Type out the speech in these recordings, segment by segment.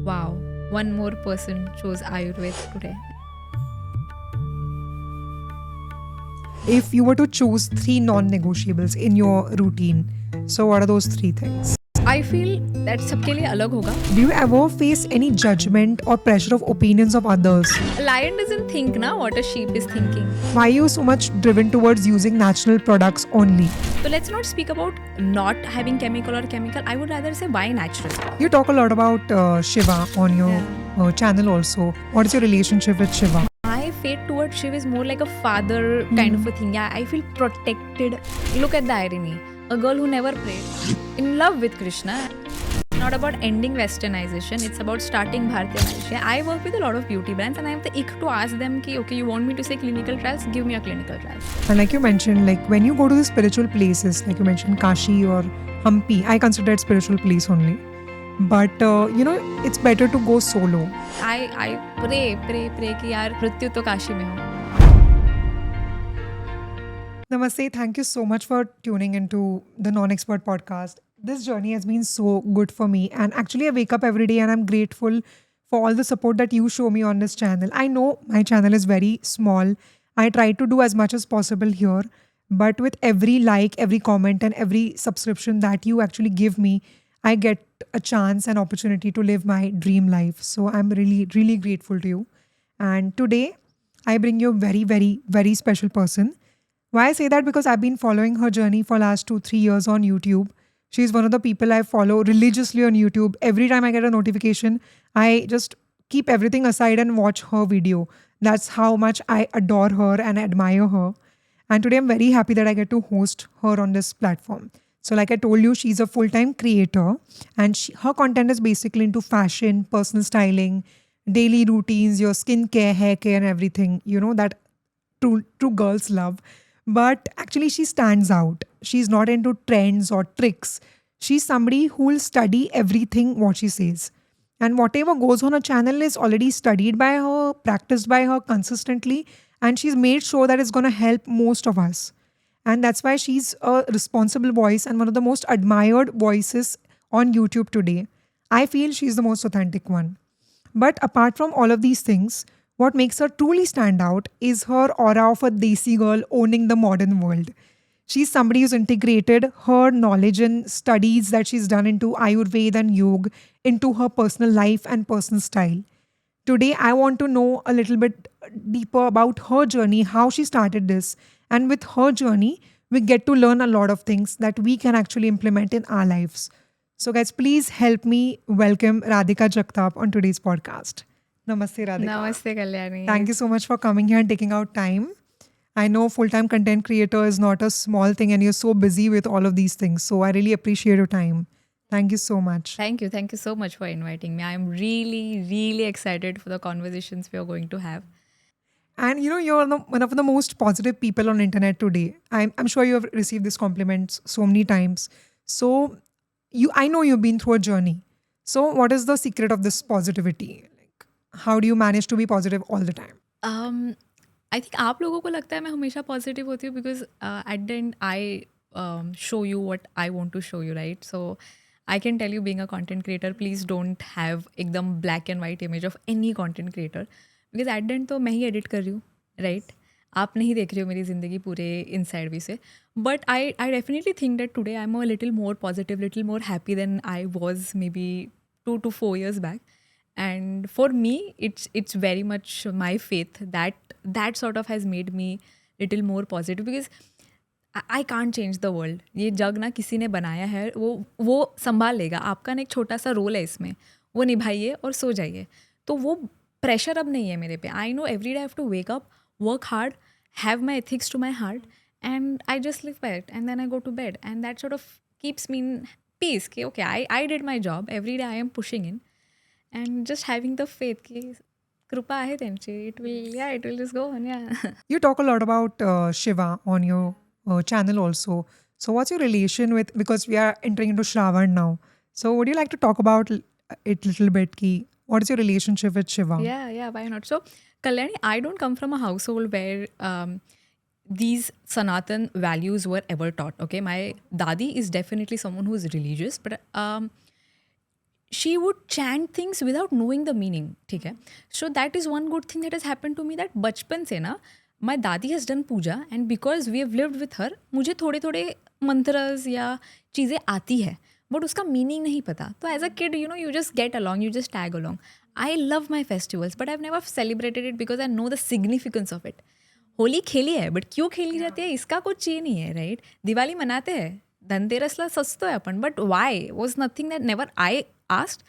Wow, one more person chose Ayurveda today. If you were to choose three non-negotiables in your routine, so what are those three things? I feel that सबके लिए अलग होगा. Do you ever face any judgment or pressure of opinions of others? A lion doesn't think now what a sheep is thinking. Why are you so much driven towards using natural products only? So let's not speak about not having chemical or chemical. I would rather say why natural. You talk a lot about Shiva on your channel also. What is your relationship with Shiva? My fate towards Shiv is more like a father kind of a thing. Yeah, I feel protected. Look at the irony. A girl who never prayed, in love with Krishna. Not about ending westernization, it's about starting Bharatiya Malaysia. I work with a lot of beauty brands and I have the ick to ask them ki, okay, you want me to say clinical trials? Give me a clinical trial. And like you mentioned, like when you go to the spiritual places, like you mentioned Kashi or Hampi, I consider it spiritual place only. But it's better to go solo. I pray कि यार मृत्यु तो काशी में हो. Namaste. Thank you so much for tuning into the Non-Expert podcast. This journey has been so good for me. And actually, I wake up every day and I'm grateful for all the support that you show me on this channel. I know my channel is very small. I try to do as much as possible here. But with every like, every comment, and every subscription that you actually give me, I get a chance and opportunity to live my dream life. So I'm really, really grateful to you. And today, I bring you a very, very, very special person. Why I say that? Because I've been following her journey for last 2-3 years on YouTube. She's one of the people I follow religiously on YouTube. Every time I get a notification, I just keep everything aside and watch her video. That's how much I adore her and admire her. And today I'm very happy that I get to host her on this platform. So, like I told you, she's a full-time creator, and her content is basically into fashion, personal styling, daily routines, your skincare, hair care, and everything. You know that true girls love. But actually, she stands out. She's not into trends or tricks. She's somebody who will study everything what she says. And whatever goes on her channel is already studied by her, practiced by her consistently, and she's made sure that it's going to help most of us. And that's why she's a responsible voice and one of the most admired voices on YouTube today. I feel she's the most authentic one. But apart from all of these things, what makes her truly stand out is her aura of a desi girl owning the modern world. She's somebody who's integrated her knowledge and studies that she's done into Ayurveda and Yoga into her personal life and personal style. Today, I want to know a little bit deeper about her journey, how she started this. And with her journey, we get to learn a lot of things that we can actually implement in our lives. So, guys, please help me welcome Radhika Jagtap on today's podcast. Namaste, Radhika. Namaste Kalyani. Thank you so much for coming here and taking out time. I know full-time content creator is not a small thing and you're so busy with all of these things. So I really appreciate your time. Thank you so much. Thank you so much for inviting me. I'm really excited for the conversations we are going to have. And you're one of the most positive people on internet today. I'm sure you have received these compliments so many times. So I know you've been through a journey. So what is the secret of this positivity? Like, how do you manage to be positive all the time? I think आप लोगों को लगता है मैं हमेशा positive होती हूँ because at the and I show you what I want to show you, right? So I can tell you, being a content creator, please don't have एकदम black and white image of any content creator, because at the end तो मैं ही edit कर रही हूँ, right? आप नहीं देख रहे हो मेरी ज़िंदगी पूरे inside भी से. But I definitely think that today I'm a little more positive, little more happy than I was maybe 2 to 4 years back. And for me, it's very much my faith that sort of has made me little more positive, because I can't change the world. ये जग ना किसी ने बनाया है, वो संभाल लेगा. आपका ना एक छोटा सा रोल है इसमें, वो निभाइए और सो जाइए. तो वो प्रेशर अब नहीं है मेरे पे. I know every day have to wake up, work hard, have my ethics to my heart, and I just live by it and then I go to bed, and that sort of keeps me in peace कि okay, I did my job. Every day I am pushing in and just having the faith ki कृपा आहे त्यांची, it will just go on. Yeah. You talk a lot about Shiva on your channel also. So what's your relation with, because we are entering into Shravan now. So would you like to talk about it little bit ki what is your relationship with Shiva? Yeah, why not? So Kalyani, I don't come from a household where these Sanatan values were ever taught. Okay, my dadi is definitely someone who's religious, but she would chant things without knowing the meaning. ठीक है. So that is one good thing that has happened to me, that बचपन से ना my दादी has done Puja, and because we have lived with her, मुझे थोड़े थोड़े मंत्रस या चीज़ें आती है, बट उसका मीनिंग नहीं पता. तो as a kid you know you just get along, you just tag along. I love my festivals but I never celebrated it because I know the significance of it. Holi खेली है but क्यों खेली जाती है इसका कुछ ये नहीं है, राइट. दिवाली मनाते हैं, धनतेरसला सस्तो है अपन, but why was nothing that never I asked,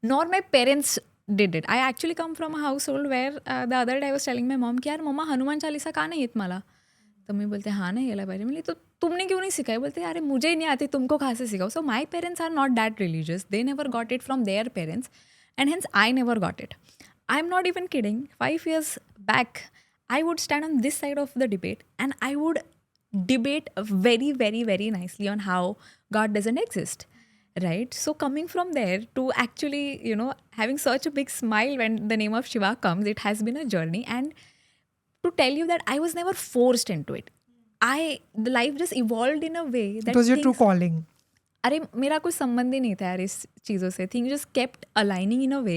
nor my parents did it. I actually come from a household where the other day I was telling my mom कि यार मम्मा हनुमान चालीसा का नहीं येत मला. तो मैं बोलते हाँ नहीं याला पाहिजे. बोली तो तुमने क्यों नहीं सिखाई. बोलते अरे मुझे ही नहीं आती, तुमको कहाँ से सिखाओ. So my parents are not that religious. They never got it from their parents and hence I never got it. I'm not even kidding. 5 years back, I would stand on this side of the debate and I would debate very, very, very nicely on how God doesn't exist. Right? So coming from there to actually, you know, having such a big smile when the name of Shiva comes, it has been a journey. And to tell you that I was never forced into it. The life just evolved in a way that It was your true calling. अरे मेरा कोई संबंध ही नहीं था यार इस चीज़ों से. Thing just kept aligning in a way.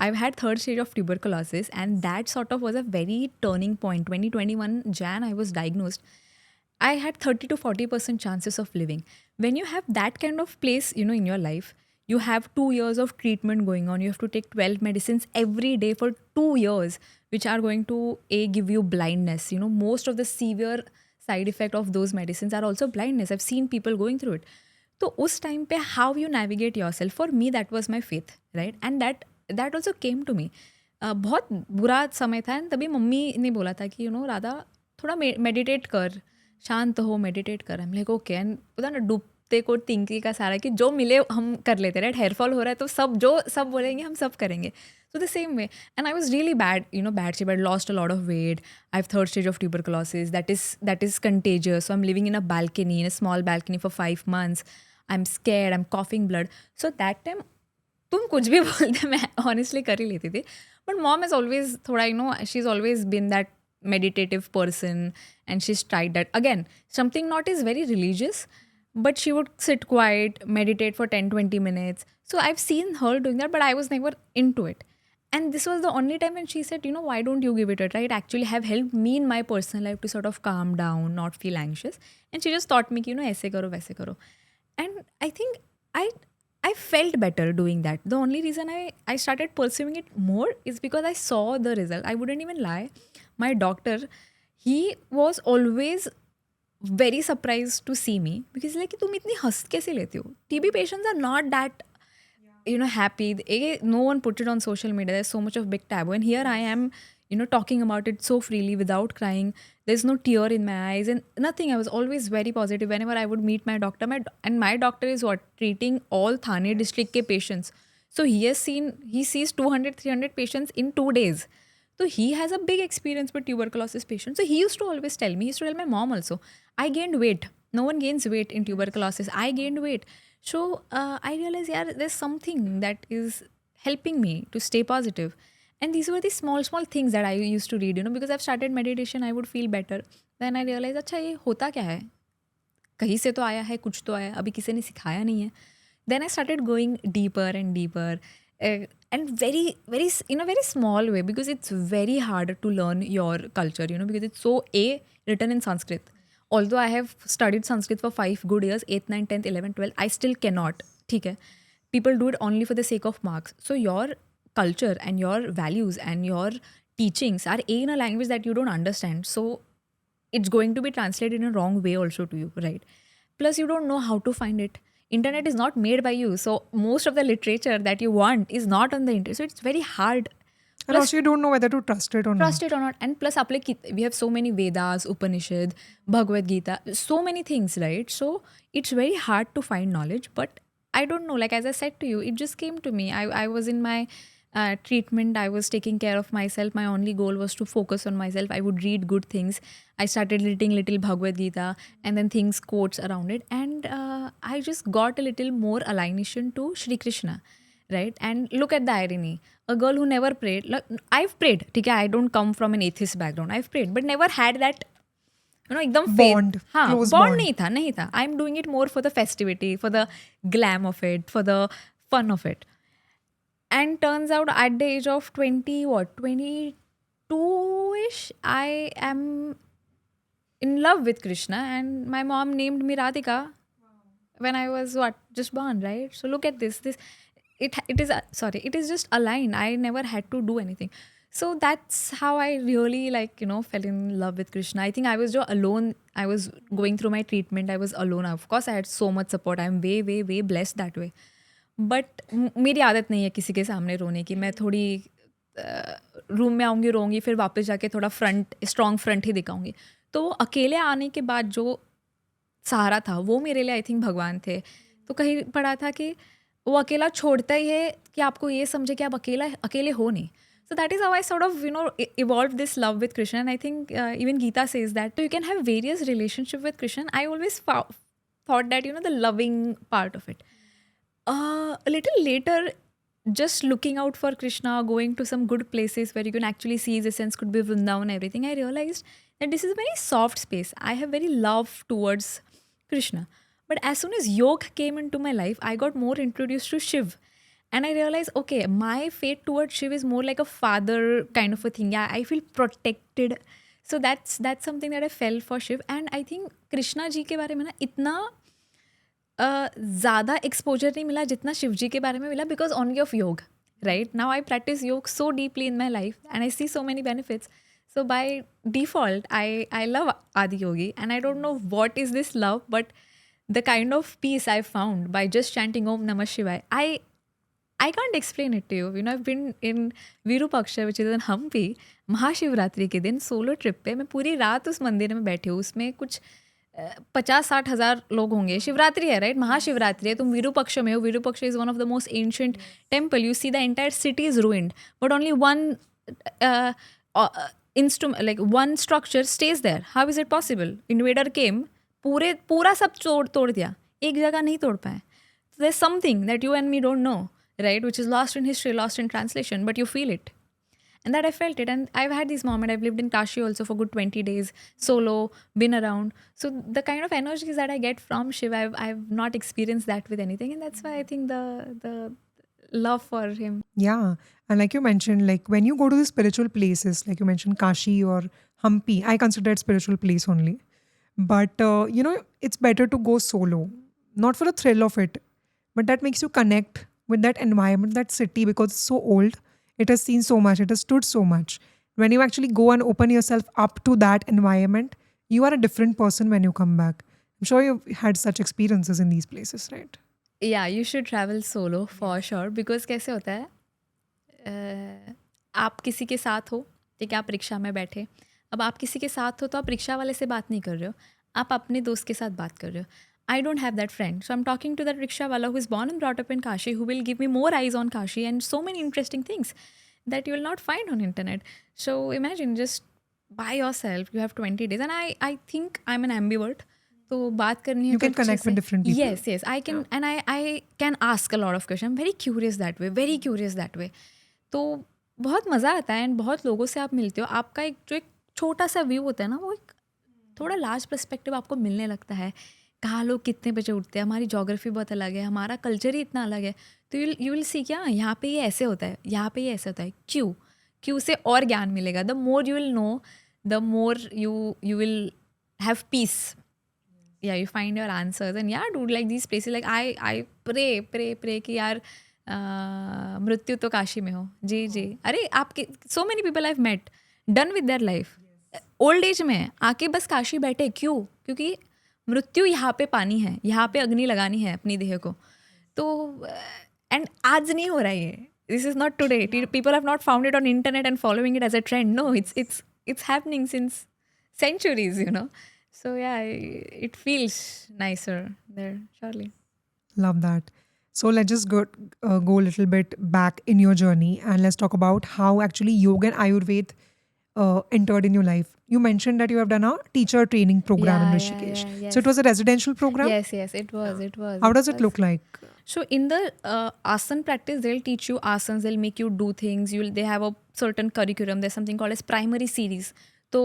I've had third stage of tuberculosis and that sort of was a very turning point. 2021 Jan, I was diagnosed. I had 30 to 40% chances of living. When you have that kind of place, you know, in your life, you have 2 years of treatment going on. You have to take 12 medicines every day for 2 years, which are going to give you blindness. You know, most of the severe side effect of those medicines are also blindness. I've seen people going through it. तो उस time पे how you navigate yourself, for me that was my faith, right. And that also came to me. बहुत बुरा समय था and तभी mummy ने बोला था कि यू नो राधा थोड़ा मेडिटेट कर, शांत हो, मेडिटेट कर. हम लाइक ओके. एंड पता ना डूबते को तिंकी का सारा कि जो मिले हम कर लेते, राइट. हेयरफॉल हो रहा है तो सब बोलेंगे हम सब करेंगे. So the same way, and I was really bad, you know, bad shape. I lost a lot of weight. I have third stage of tuberculosis. That is contagious. So I'm living in a balcony, in a small balcony for 5 months. I'm scared. I'm coughing blood. So that time, तुम कुछ भी बोलते मैं honestly कर ही लेती थी. But mom has always थोड़ा, you know, she's always been that meditative person, and she's tried that. Again, something not is very religious, but she would sit quiet, meditate for 10-20 minutes. So I've seen her doing that, but I was never into it. And this was the only time when she said, you know, why don't you give it a try? It actually have helped me in my personal life to sort of calm down, not feel anxious. And she just taught me, you know, aise karo, vaise karo. And I think I felt better doing that. The only reason I started pursuing it more is because I saw the result. I wouldn't even lie. My doctor, he was always very surprised to see me because like तुम इतनी हंस कैसे लेती हो. TB patients are not that, you know, happy. No one put it on social media. There's so much of big taboo, and here I am, you know, talking about it so freely without crying. There's no tear in my eyes and nothing. I was always very positive whenever I would meet my doctor. And my doctor is what, treating all Thane district ke patients. So he sees 200-300 patients in 2 days. So he has a big experience with tuberculosis patients. So he used to always tell me, he used to tell my mom also, I gained weight. No one gains weight in tuberculosis. I gained weight. So I realized, yeah, there's something that is helping me to stay positive. And these were the small things that I used to read, you know, because I've started meditation, I would feel better. Then I realized, अच्छा ये होता क्या है, कहीं से तो आया है, कुछ तो आया, अभी किसी ने सिखाया नहीं है. Then I started going deeper and deeper, and very, very, in a very small way, because it's very hard to learn your culture, you know, because it's so written in Sanskrit. Although I have studied Sanskrit for 5 good years, 8th, 9th, 10th, 11th, 12th, I still cannot. ठीक है. People do it only for the sake of marks. So your culture and your values and your teachings are in a language that you don't understand. So it's going to be translated in a wrong way also to you, right? Plus you don't know how to find it. Internet is not made by you. So most of the literature that you want is not on the internet. So it's very hard. And also you don't know whether to trust it or not. Trust it or not. And plus we have so many Vedas, Upanishad, Bhagavad Gita, so many things, right? So it's very hard to find knowledge. But I don't know, like as I said to you, it just came to me. I was in my treatment. I was taking care of myself. My only goal was to focus on myself. I would read good things. I started reading little Bhagavad Gita and then things, quotes around it. And I just got a little more alignation to Shri Krishna, right? And look at the irony. A girl who never prayed, like, I've prayed, ठीक है, I don't come from an atheist background. I've prayed, but never had that, you know, एकदम Bond, हाँ, close bond bond. नहीं था. I'm doing it more for the festivity, for the glam of it, for the fun of it. And turns out at the age of 22-ish, I am in love with Krishna, and my mom named me Radhika when I was just born, right? So look at this. It is it is just aligned. I never had to do anything. So that's how I really fell in love with Krishna. I think I was just alone. I was going through my treatment. I was alone. Of course, I had so much support. I'm way way way blessed that way. But मेरी आदत नहीं है किसी के सामने रोने की. मैं थोड़ी रूम में आऊँगी, रोऊँगी, फिर वापस जाके थोड़ा स्ट्रॉन्ग फ्रंट ही दिखाऊँगी. तो वो अकेले आने के बाद जो सहारा था वो मेरे लिए आई थिंक भगवान थे. तो कहीं पढ़ा था कि वो अकेला छोड़ता ही है कि आपको ये समझे कि आप अकेले हो नहीं. So that is how I sort of evolved this love with Krishna, and I think even Gita says that. So you can have various relationship with Krishna. I always thought that the loving part of it. A little later, just looking out for Krishna, going to some good places where you can actually see his essence, could be Vrindavan and everything, I realized that this is a very soft space. I have very love towards Krishna. But as soon as yoga came into my life, I got more introduced to Shiv. And I realized, okay, my fate towards Shiv is more like a father kind of a thing. Yeah, I feel protected. So that's something that I fell for Shiv. And I think Krishna जी के बारे में ना इतना ज़्यादा exposure नहीं मिला जितना शिव जी के बारे में मिला, because only of yoga. Right now I practice yoga so deeply in my life and I see so many benefits. So by default, I love Adi Yogi, and I don't know what is this love, but the kind of peace I found by just chanting Om Namah Shivaya, I can't explain it to you. I've been in Virupaksha, which is in Hampi, Mahashivratri के दिन solo trip पे मैं पूरी रात उस मंदिर में बैठी हूँ. उसमें कुछ 50-60 हज़ार लोग होंगे. शिवरात्रि है, राइट? महाशिवरात्रि है. तुम विरूपक्ष में हो. Virupaksha is one of the most ancient temple. You see the entire city is ruined, but only one instrument, one structure stays there. How is it possible? Invader came, पूरा सब तोड़ दिया, एक जगह नहीं तोड़ पाए. So there's something that you and me don't know, right? Which is lost in history, lost in translation, but you feel it. And that I felt it. And I've had these moments. I've lived in Kashi also for good 20 days, solo, been around. So the kind of energies that I get from Shiv, I've not experienced that with anything. And that's why I think the love for him. Yeah. And like you mentioned, like when you go to the spiritual places, like you mentioned Kashi or Hampi, I consider it spiritual place only. But, it's better to go solo, not for the thrill of it, but that makes you connect with that environment, that city, because it's so old. It has seen so much. It has stood so much. When you actually go and open yourself up to that environment, you are a different person when you come back. I'm sure you've had such experiences in these places, right? Yeah, you should travel solo for sure. Because कैसे होता है, आप किसी के साथ हो, ठीक है, आप रिक्शा में बैठे. अब आप किसी के साथ हो तो आप रिक्शा वाले से बात नहीं कर रहे हो, आप अपने दोस्त के साथ बात कर रहे हो. I don't have that friend. So I'm talking to that rickshaw wala who is born and brought up in Kashi, who will give me more eyes on Kashi and so many interesting things that you will not find on internet. So imagine just by yourself, you have 20 days. And I think I'm an ambivert. So बात करनी है You can connect with different people. Yes, I can. And I can ask a lot of questions. I'm very curious that way. तो बहुत मज़ा आता है. And बहुत लोगों से आप मिलते हो. आपका एक छोटा सा व्यू होता है ना, वो एक थोड़ा लार्ज पर्सपेक्टिव आपको मिलने लगता है. कहाँ लोग कितने बजे उठते हैं, हमारी जोग्राफी बहुत अलग है, हमारा कल्चर ही इतना अलग है. तो यू विल सी क्या यहाँ पे ये ऐसे होता है, यहाँ पे ये ऐसे होता है. क्यों से और ज्ञान मिलेगा. The more you will know, the more you will have peace. Yeah you find your answers. And yeah dude like these places, like I pray कि यार मृत्यु तो काशी में हो. जी. अरे आपके so many people I have met done with their life, old age में आके बस काशी बैठे. क्योंकि मृत्यु यहाँ पे पानी है, यहाँ पे अग्नि लगानी है अपनी देह को. तो एंड आज नहीं हो रहा है ये. This is not today. People have not found it on internet and following it as a trend. No, it's happening since centuries, So yeah, it feels nicer there, surely. Love that. So let's just go a little bit back in your journey and let's talk about how actually yoga and Ayurveda entered in your life. You mentioned that you have done a teacher training program in Rishikesh. Yes. So it was a residential program? Yes, it was. How does it look like? So in the asan practice, they'll teach you asanas, they'll make you do things. They have a certain curriculum. There's something called as primary series. तो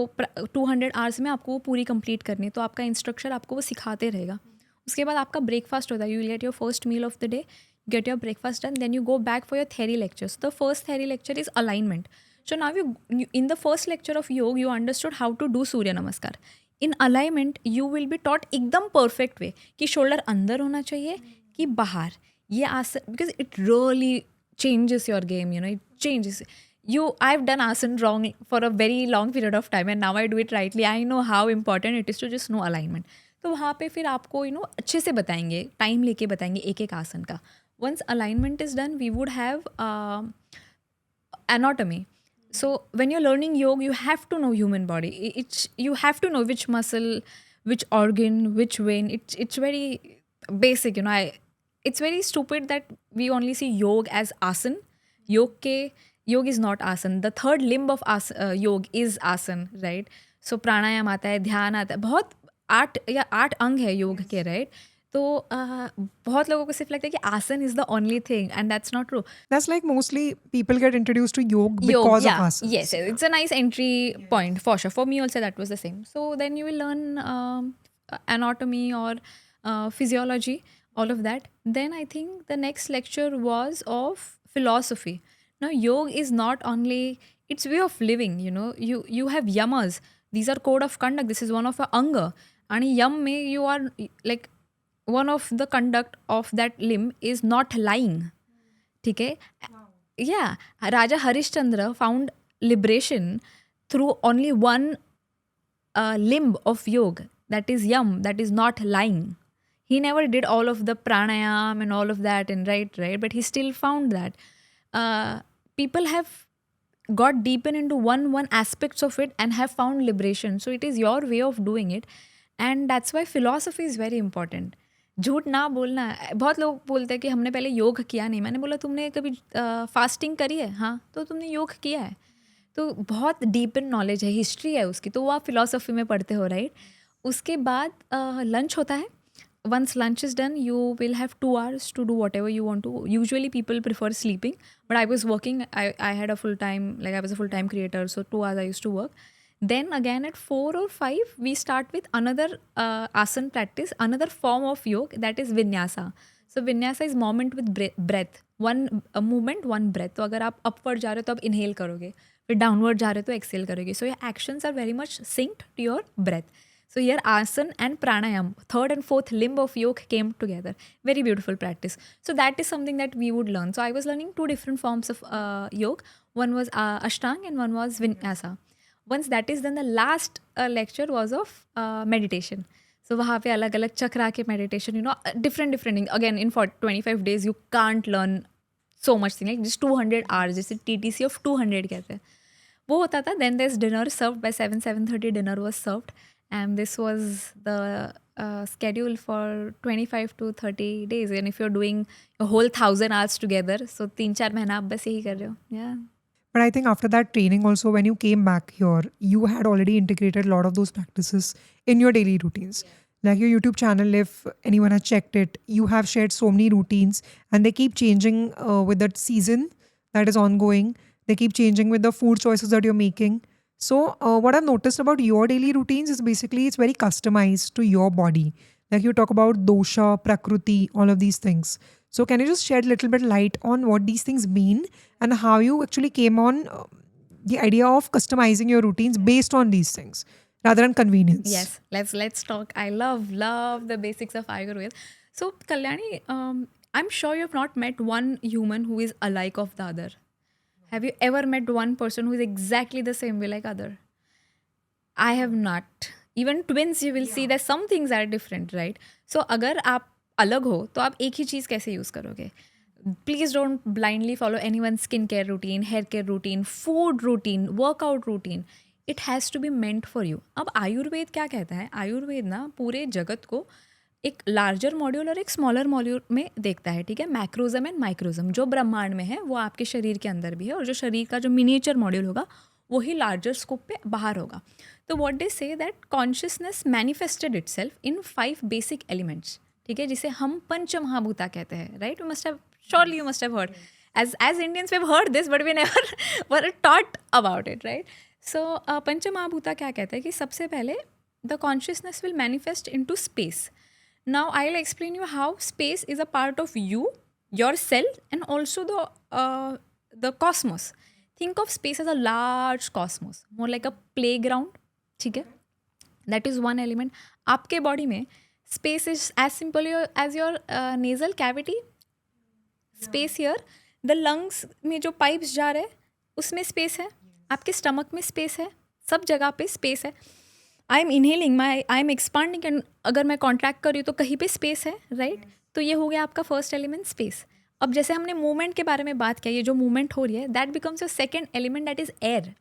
200 hours में आपको वो पूरी complete करनी है. तो आपका instructor आपको वो सिखाते रहेगा. उसके बाद आपका ब्रेकफास्ट होता है. You will get your first meal of the day. get your breakfast done, then you go back for your theory lecture. So the first theory lecture is alignment. So now you in the first lecture of yoga, you understood how to do Surya Namaskar. In alignment, you will be taught एकदम perfect way कि shoulder अंदर होना चाहिए कि बाहर. ये आसन, because it really changes your game, you know, it changes. I've done asan wrong for a very long period of time and now I do it rightly. I know how important it is to just know alignment. तो वहाँ पे फिर आपको अच्छे से बताएंगे, time लेके बताएंगे एक एक आसन का. Once alignment is done, we would have anatomy. So when you're learning yoga, you have to know human body. You have to know which muscle, which organ, which vein. It's very basic, you know. It's very stupid that we only see yoga as asan. Yoga is not asan. The third limb of yoga is asan, right? So pranayam आता है, ध्यान आता है, बहुत 8 अंग है योग के, राइट? तो बहुत लोगों को सिर्फ लगता है कि आसन is the only thing, and that's not true. That's like mostly people get introduced to yoga because of asanas. Yes, it's a nice entry point for sure. For me also that was the same. So then you will learn anatomy or physiology, all of that. Then I think the next lecture was of philosophy. Now yoga is not only, it's way of living, you know. You have yamas. These are code of conduct. This is one of a anga. And yam mein you are like, one of the conduct of that limb is not lying. ठीक है? Yeah, Raja Harishchandra found liberation through only one limb of yoga, that is yam, that is not lying. He never did all of the pranayam and all of that, and right, but he still found that people have got deepen into one aspects of it and have found liberation. So it is your way of doing it, and that's why philosophy is very important. झूठ ना बोलना. बहुत लोग बोलते हैं कि हमने पहले योग किया नहीं. मैंने बोला तुमने कभी फास्टिंग करी है? हाँ, तो तुमने योग किया है. तो बहुत डीप इन नॉलेज है, हिस्ट्री है उसकी, तो वो आप फिलोसफी में पढ़ते हो, राइट? उसके बाद लंच होता है. Once lunch is done, you will have 2 hours to do whatever you want to. Usually people prefer sleeping, but I was working. I had a full-time, like I was a full-time creator, so 2 hours I used to work. Then again at 4 or 5, we start with another asan practice, another form of yoga, that is vinyasa. So vinyasa is moment with breath. One movement, one breath. तो अगर आप upward जा रहे हो तो आप inhale करोगे, फिर downward जा रहे हो तो exhale करोगे. So your actions are very much synced to your breath. So here asan and pranayam, third and fourth limb of yoga came together. Very beautiful practice. So that is something that we would learn. So I was learning 2 different forms of yoga. One was ashtang and one was vinyasa. Once that is done, the last lecture was of meditation. So वहाँ पे अलग अलग चक्रा के meditation, you know, different thing. Again, in 25 days, you can't learn so much thing. Like just 200 hours, जैसे TTC of 200 कहते हैं, वो होता था. Then there's dinner served by 7:30. Dinner was served, and this was the schedule for 25 to 30 days. And if you're doing a whole 1,000 hours together, so 3-4 महीना आप बस यही कर रहे हो. Yeah. But I think after that training also, when you came back here, you had already integrated a lot of those practices in your daily routines. Like your YouTube channel, if anyone has checked it, you have shared so many routines and they keep changing with that season that is ongoing. They keep changing with the food choices that you're making. So what I've noticed about your daily routines is basically it's very customized to your body. Like you talk about dosha, prakriti, all of these things. So can you just shed a little bit light on what these things mean and how you actually came on the idea of customizing your routines based on these things rather than convenience? Yes, let's talk. I love the basics of Ayurveda. So Kalyani, I'm sure you've not met one human who is alike of the other. Have you ever met one person who is exactly the same way like other? I have not. Even twins, you will see that some things are different, right? So अगर आप अलग हो तो आप एक ही चीज़ कैसे use करोगे? Please don't blindly follow anyone's skincare routine, hair care routine, food routine, workout routine. It has to be meant for you. अब आयुर्वेद क्या कहता है? आयुर्वेद ना पूरे जगत को एक लार्जर मॉड्यूल और एक स्मॉलर मॉड्यूल में देखता है, ठीक है? मैक्रोजम एंड माइक्रोजम. जो ब्रह्मांड में है वो आपके शरीर के अंदर भी है, और जो शरीर का जो मिनिएचर मॉड्यूल होगा वही लार्जर स्कोप पे बाहर होगा. तो what they say that consciousness manifested itself in 5 basic elements, ठीक है, जिसे हम पंचमहाभूता कहते हैं, right? You must have heard. As Indians, we've heard this, but we never were taught about it, right? So पंचमहाभूता क्या कहता है कि सबसे पहले the consciousness will manifest into space. Now I'll explain you how space is a part of you your cell and also the cosmos. Think of space as a large cosmos, more like a playground. ठीक है, that is one element. आपके body में space is as simple as your nasal cavity. Space here, the lungs में जो pipes जा रहे हैं उसमें space है, आपके stomach में space है, सब जगह पे space है. I M inhaling, I am expanding, and अगर मैं कॉन्ट्रैक्ट कर रही हूँ तो कहीं पे स्पेस है, राइट? तो ये हो गया आपका फर्स्ट एलिमेंट स्पेस. अब जैसे हमने मूवमेंट के बारे में बात किया, ये जो मूवमेंट हो रही है that becomes your second element, that is air.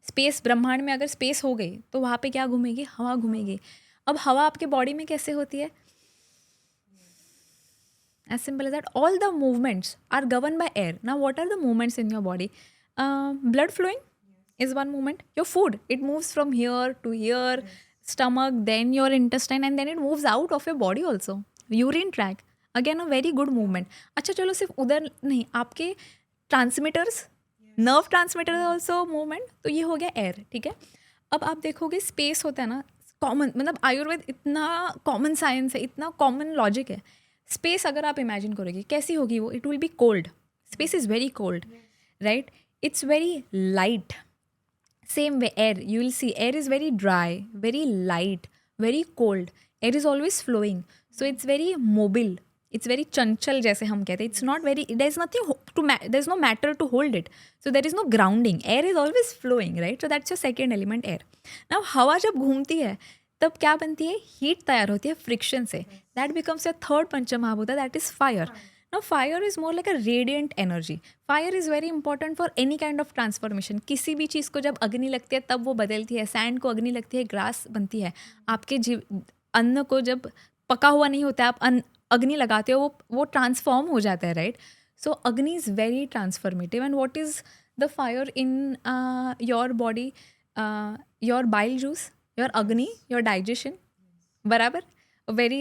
Space, ब्रह्मांड में अगर स्पेस हो गई तो वहाँ पे क्या घूमेगी? हवा घूमेगी. अब हवा आपके बॉडी में कैसे होती है? as simple as that. All the movements are governed by air. Now what are the movements in your body? Blood flowing is one movement. Your food, it moves from here to here, stomach, then your intestine, and then it moves out of your body also. Urine tract, again a very good movement. अच्छा चलो सिर्फ उधर नहीं, आपके transmitters, nerve transmitter also movement. तो ये हो गया एयर, ठीक है. अब आप देखोगे स्पेस होता है ना, कॉमन, मतलब आयुर्वेद इतना कॉमन साइंस है, इतना कॉमन लॉजिक है. स्पेस अगर आप इमेजिन करोगे कैसी होगी वो, it will be cold. Space is very cold, right? It's very light. Same way air, you will see air is very dry, very light, very cold. Air is always flowing, so it's very mobile, it's very chanchal जैसे हम कहते हैं. It's not very, there's nothing there's no matter to hold it, so there is no grounding. Air is always flowing, right? So that's your second element, air. Now हवा जब घूमती है तब क्या बनती है? हीट तैयार होती है फ्रिक्शन से. That becomes your third पंचमहाभूत, that is fire. Now fire is more like a radiant energy. Fire is very important for any kind of transformation. किसी भी चीज़ को जब अग्नि लगती है तब वो बदलती है. सैंड को अग्नि लगती है, ग्रास बनती है. आपके अन्न को जब पका हुआ नहीं होता है, आप अग्नि लगाते हो, वो ट्रांसफॉर्म हो जाता है, राइट? सो अग्नि is very transformative. And what is the fire in your body? Your bile juice, your अग्नि, योर डाइजेशन, बराबर. Very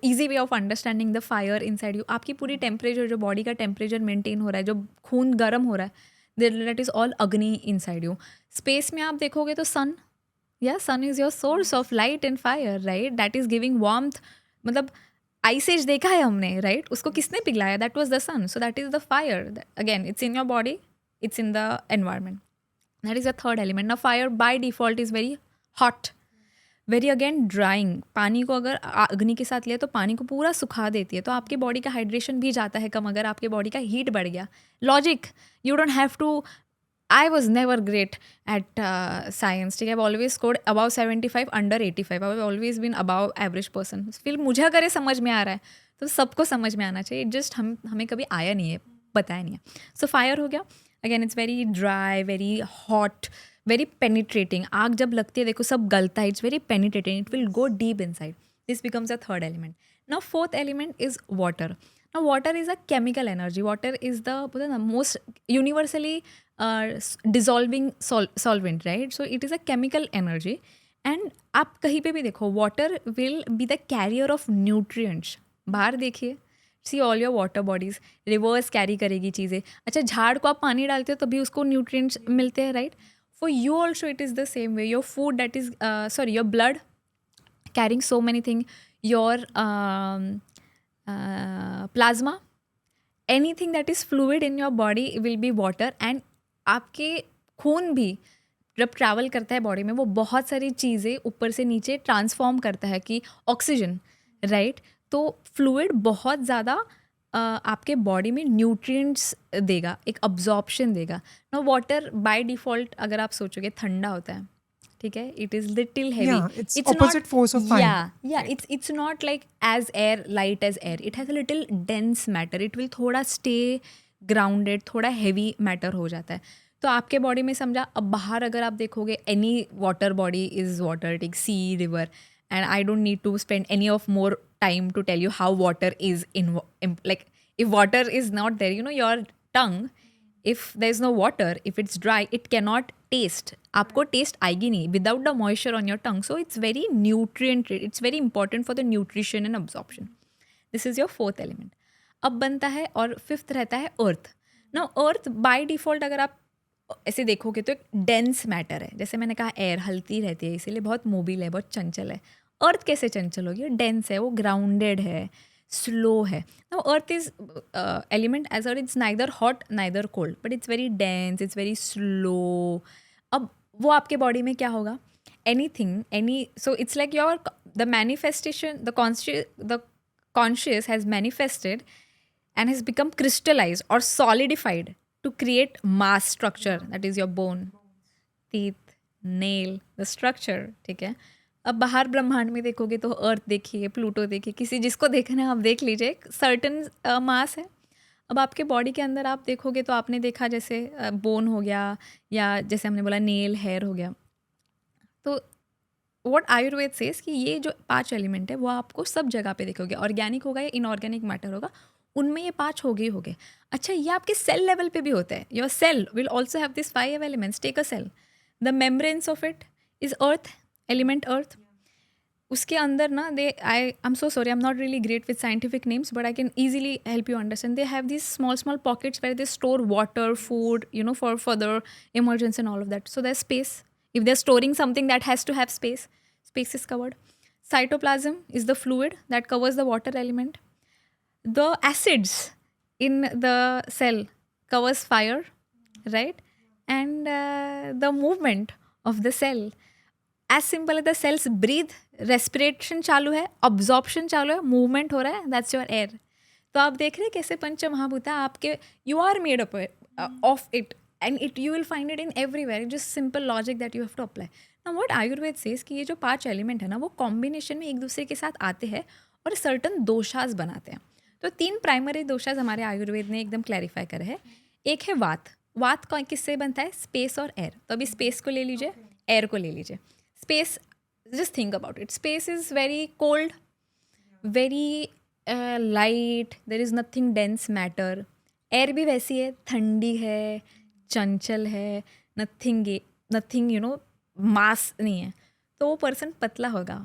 easy way of understanding the fire in side you. आपकी पूरी टेम्परेचर, जो बॉडी का टेम्परेचर मेंटेन हो रहा है, जो खून गर्म हो रहा है, दैट इज़ ऑल अग्नि इन साइड यू. स्पेस में आप देखोगे तो sun, yeah sun is your source of light and fire, right? That is giving warmth. मतलब आइस एज देखा है हमने, राइट? उसको किसने पिघलाया? That was the sun. So that is the fire. Again it's in your body, it's in the environment. That is the third element. Now fire by default is very hot, very again drying. पानी को अगर अग्नि के साथ लिया तो पानी को पूरा सुखा देती है, तो आपके बॉडी का हाइड्रेशन भी जाता है कम अगर आपके बॉडी का हीट बढ़ गया. Logic, you don't have to. I was never great at science, ठीक है. I always scored about 75, under 85. I always been about average person. फिर मुझे अगर ये समझ में आ रहा है तो सबको समझ में आना चाहिए. जस्ट हमें कभी आया नहीं है, बताया नहीं है. सो फायर हो गया. Again it's very dry, very hot, very penetrating. आग जब लगती है देखो सब गलता है. It's very penetrating, it will go deep inside. This becomes a third element. Now fourth element is water. Now water is a chemical energy. Water is the most universally dissolving solvent, right? So it is a chemical energy. And आप कहीं पे भी देखो, water will be the carrier of nutrients. बाहर देखिए, see all your water bodies, rivers carry करेगी चीज़ें. अच्छा, झाड़ को आप पानी डालते हो तभी उसको न्यूट्रिएंट्स मिलते हैं, right? For you also it is the same way. Your food, that is your blood carrying so many things, your plasma, anything that is fluid in your body will be water. And आपके खून भी जब travel करता है body में, वो बहुत सारी चीज़ें ऊपर से नीचे ट्रांसफॉर्म करता है कि ऑक्सीजन, राइट? तो फ्लूइड बहुत ज़्यादा आपके बॉडी में न्यूट्रिएंट्स देगा, एक अब्जॉर्प्शन देगा. नाउ वाटर बाय डिफॉल्ट अगर आप सोचोगे ठंडा होता है, ठीक है. It is little heavy. Yeah, it's opposite force of fire. It's not like as air, light as air. It has a little dense matter. It will थोड़ा stay grounded, थोड़ा heavy matter हो जाता है. तो आपके बॉडी में समझा. अब बाहर अगर आप देखोगे, any water body is water, ठीक, सी, river. And I don't need to spend any of more time to tell you how water is in like, if water is not there, you know, your tongue, if there's no water, if it's dry, it cannot taste. आपको taste आएगी नहीं without the moisture on your tongue. So it's very nutrient, it's very important for the nutrition and absorption. This is your fourth element. अब बनता है और fifth रहता है earth. Now earth by default अगर आप ऐसे देखोगे तो एक डेंस मैटर है. जैसे मैंने कहा एयर हलती रहती है, इसीलिए बहुत मोबिल है, बहुत चंचल है. अर्थ कैसे चंचल होगी? डेंस है, वो ग्राउंडेड है. स्लो है. Now earth is element as a it's neither hot neither cold, but it's very dense, it's very slow. अब वो आपके बॉडी में क्या होगा, anything any, so it's like your the manifestation, the conscious has manifested and has become crystallized or solidified to create mass structure, that is your bone, teeth, nail, the structure. ठीक है. अब बाहर ब्रह्मांड में देखोगे तो अर्थ देखिए, प्लूटो देखिए, किसी जिसको देखना है आप देख लीजिए, सर्टन मास है. अब आपके बॉडी के अंदर आप देखोगे तो आपने देखा जैसे बोन हो गया, या जैसे हमने बोला नेल, हेयर हो गया. तो व्हाट आयुर्वेद सेज कि ये जो 5 एलिमेंट है वो आपको सब जगह पे देखोगे, ऑर्गेनिक होगा या इनऑर्गेनिक मैटर होगा, उनमें ये 5 होगे ही होगे. अच्छा, ये आपके सेल लेवल पे भी होता है. Your cell will also have this 5 elements. Take a cell, the membranes of it is earth, element earth. उसके अंदर ना they I am so sorry, I am not really great with scientific names, but I can easily help you understand. They have this small pockets where they store water, food, you know, for further emergency and all of that. So there's space. If they're storing something, that has to have space. Space is covered. Cytoplasm is the fluid that covers the water element. The acids in the cell covers fire, right? And the movement of the cell, as simple as the cells breathe, respiration चालू है, absorption चालू है, movement हो रहा है, that's your air. तो आप देख रहे हैं कैसे पंच महाभूता आपके, you are made up of it, and it you will find it in everywhere. It's just simple logic that you have to apply. Now what Ayurveda says कि ये जो 5 एलिमेंट है ना, वो कॉम्बिनेशन में एक दूसरे के साथ आते हैं और सर्टन दोषास बनाते हैं. तो 3 प्राइमरी दोषास हमारे आयुर्वेद ने एकदम क्लैरिफाई करे है. एक है वात. वात कौन किससे बनता है, स्पेस और एयर. तो अभी स्पेस को ले लीजिए, एयर को ले लीजिए. Space, just think about it. Space is very cold, very light, there is nothing dense matter. Air भी वैसी है, ठंडी है, चंचल है, नथिंग यू नो मास नहीं है. तो वो पर्सन पतला होगा,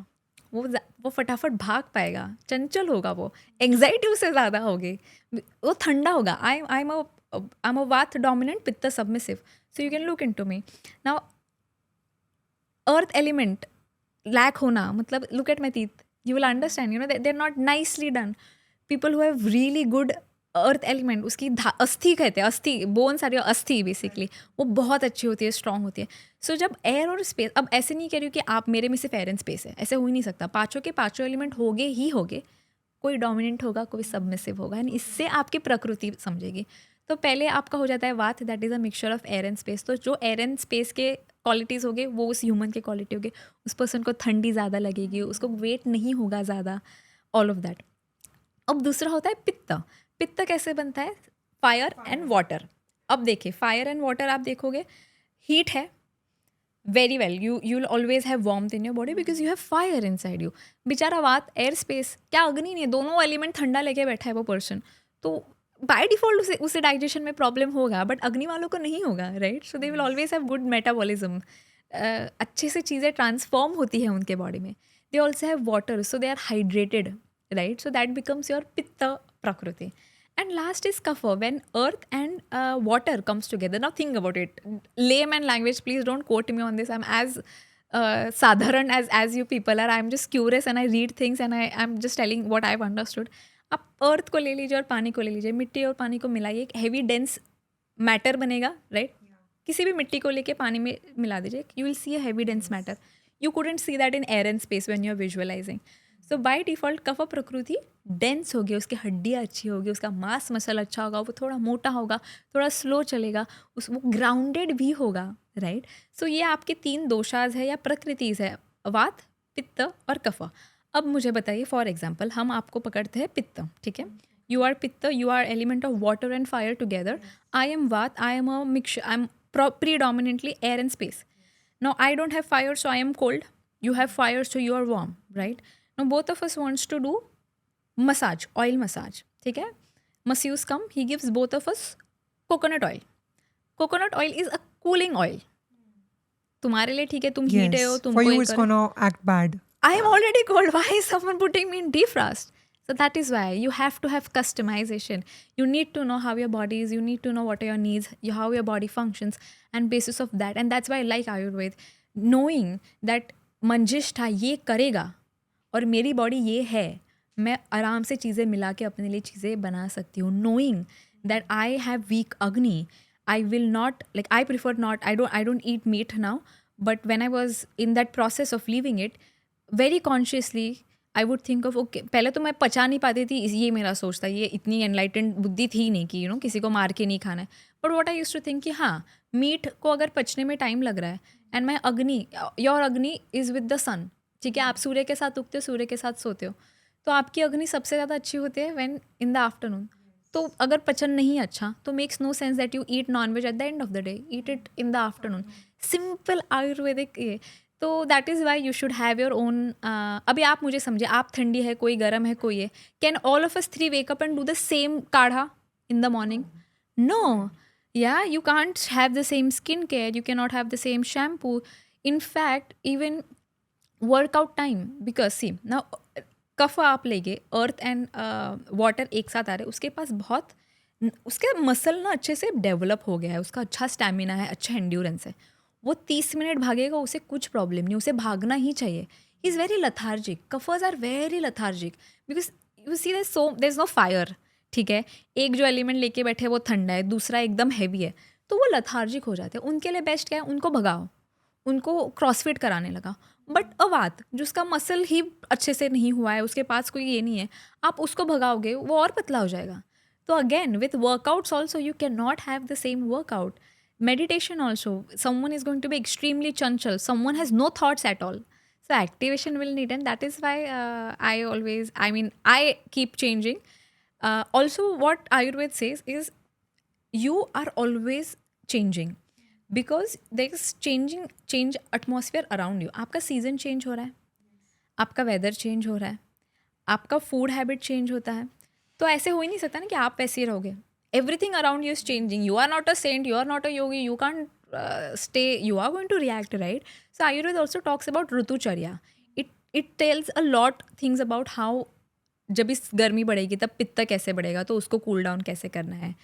वो फटाफट भाग पाएगा, चंचल होगा, वो एंग्जाइटी उससे ज़्यादा होगी, वो ठंडा होगा. आई am a vata dominant, pitta submissive. So you can look into me now. Earth element lack होना मतलब, look at my teeth, you will understand, you know, they're not nicely done. People who have really good earth element, उसकी अस्थि कहते हैं, अस्थि, bones are your अस्थि basically, वो बहुत अच्छी होती है, स्ट्रांग होती है. सो जब एयर और स्पेस, अब ऐसे नहीं कह रही हूँ कि आप मेरे में सिर्फ एयर एंड स्पेस है, ऐसे हो ही नहीं सकता. 5 के 5 एलिमेंट होगे ही होगे, कोई डोमिनेंट होगा, कोई सबमिसिव होगा, एंड इससे आपकी प्रकृति समझेगी. तो पहले आपका हो जाता है वात, that is a mixture of air and space. तो जो एयर एंड स्पेस के क्वालिटीज़ होंगे वो उस ह्यूमन के क्वालिटी होगी. उस पर्सन को ठंडी ज़्यादा लगेगी, उसको वेट नहीं होगा ज़्यादा, ऑल ऑफ दैट. अब दूसरा होता है पित्त. पित्त कैसे बनता है, फायर एंड वाटर. अब देखिए, फायर एंड वाटर आप देखोगे, हीट है, very well, you will always have warmth in your body because you have fire in side you. बेचारा वात, एयर स्पेस, क्या अग्नि नहीं है, दोनों एलिमेंट ठंडा लेके बैठा है वो पर्सन. तो बाय डिफॉल्ट उसे डाइजेशन में प्रॉब्लम होगा, बट अग्नि वालों को नहीं होगा, राइट? So they will always have good metabolism, अच्छे से चीज़ें ट्रांसफॉर्म होती है उनके बॉडी में. They also have water, so they are hydrated, right? So that becomes your pitta prakriti. And last is kapha, when earth and water comes together. Now think about it, layman language, please don't quote me on this. I'm as sadharan as you people are. I'm just curious and I read things and I'm just telling what I've understood. आप अर्थ को ले लीजिए और पानी को ले लीजिए, मिट्टी और पानी को मिलाइए, एक हैवी डेंस मैटर बनेगा, राइट? किसी भी मिट्टी को लेके पानी में मिला दीजिए, you will see a heavy dense matter. You couldn't see that in air and space when you are visualizing. So by default कफ प्रकृति डेंस होगी, उसकी हड्डियाँ अच्छी होगी, उसका मांस मसल अच्छा होगा, वो थोड़ा मोटा होगा, थोड़ा स्लो चलेगा, वो ग्राउंडेड भी होगा, राइट? सो ये आपके 3 दोषाज है या प्रकृतिज है, वात, पित्त और कफ. अब मुझे बताइए, फॉर एग्जाम्पल हम आपको पकड़ते हैं पित्त, ठीक है? You are pitta, you are element of water and fire together. I am vata, I am a mixture, I am predominantly air and space. Now I don't have fire, so I am cold. You have fire, so you are warm, right? Now both of us wants to do massage, oil massage, ठीक है? Masseuse come, he gives both of us coconut oil. Coconut oil is a cooling oil. तुम्हारे लिए ठीक है, तुम heat है हो, Yes. तुमको For you, ये it's करो. gonna act bad. I am already cold. Why is someone putting me in defrost? So that is why you have to have customization. You need to know how your body is. You need to know what are your needs, how your body functions, and basis of that. And that's why I like Ayurveda. Knowing that manjistha ये करेगा और मेरी body ये है, मैं आराम से चीज़ें मिला के अपने लिए चीज़ें बना सकती हूँ, knowing that I have week अग्नि. I will not, like, I prefer not, I don't eat meat now, but when I was in that process of leaving it, very consciously I would think of, okay, पहले तो मैं पचा नहीं पाती थी, ये मेरा सोच था, ये इतनी एनलाइटेंड बुद्धि थी नहीं कि किसी को मार के नहीं खाना है. But what I use to think कि हाँ, मीट को अगर पचने में टाइम लग रहा है, एंड माई अग्नि, योर अग्नि इज़ विद द सन, ठीक है, आप सूर्य के साथ उगते हो, सूर्य के साथ सोते हो, तो आपकी अग्नि सबसे ज़्यादा अच्छी होती है व्हेन इन द आफ्टरनून. तो अगर पचन नहीं अच्छा, तो makes no sense that you eat non veg at the end of the day, eat it in the afternoon. Simple Ayurvedic ये. तो that is why you should have your own. अभी आप मुझे समझे, आप ठंडी है, कोई गर्म है, कोई है, can all of us three wake up and do the same kadha in the morning? No. Yeah, you can't have the same skincare, you cannot have the same shampoo. In fact, even workout time, because see, now कफ आप लेंगे, earth and water एक साथ आ रहे, उसके पास बहुत, उसके muscle ना अच्छे से डेवलप हो गया है, उसका अच्छा स्टैमिना है, अच्छा एंड्योरेंस है, वो 30 मिनट भागेगा, उसे कुछ प्रॉब्लम नहीं, उसे भागना ही चाहिए. ही इज़ वेरी लथार्जिक, कफर्स are very lethargic, because you see there is no fire, ठीक है, एक जो एलिमेंट लेके बैठे वो ठंडा है, दूसरा एकदम हैवी है, तो वो लथार्जिक हो जाते हैं. उनके लिए बेस्ट क्या है, उनको भगाओ, उनको क्रॉसफिट कराने लगा. बट अवात जिसका मसल ही अच्छे से नहीं हुआ है, उसके पास कोई ये नहीं है, आप उसको भगाओगे, वो और पतला हो जाएगा. तो again with workouts also you can not have the same workout. Meditation also, someone is going to be extremely chanchal, someone has no thoughts at all, so activation will need, and that is why I keep changing. Also what Ayurveda says is you are always changing, because there is change atmosphere around you. आपका season change हो रहा है, आपका weather change हो रहा है, आपका food habit change होता है, तो ऐसे हो ही नहीं सकता ना कि आप वैसे ही रहोगे. Everything around you is changing. You are not a saint, you are not a yogi, you can't stay, you are going to react, right? So Ayurveda also talks about ritucharya. It tells a lot things about how, जब इस गर्मी बढ़ेगी तब पित्त कैसे बढ़ेगा, तो उसको कूल डाउन कैसे करना है.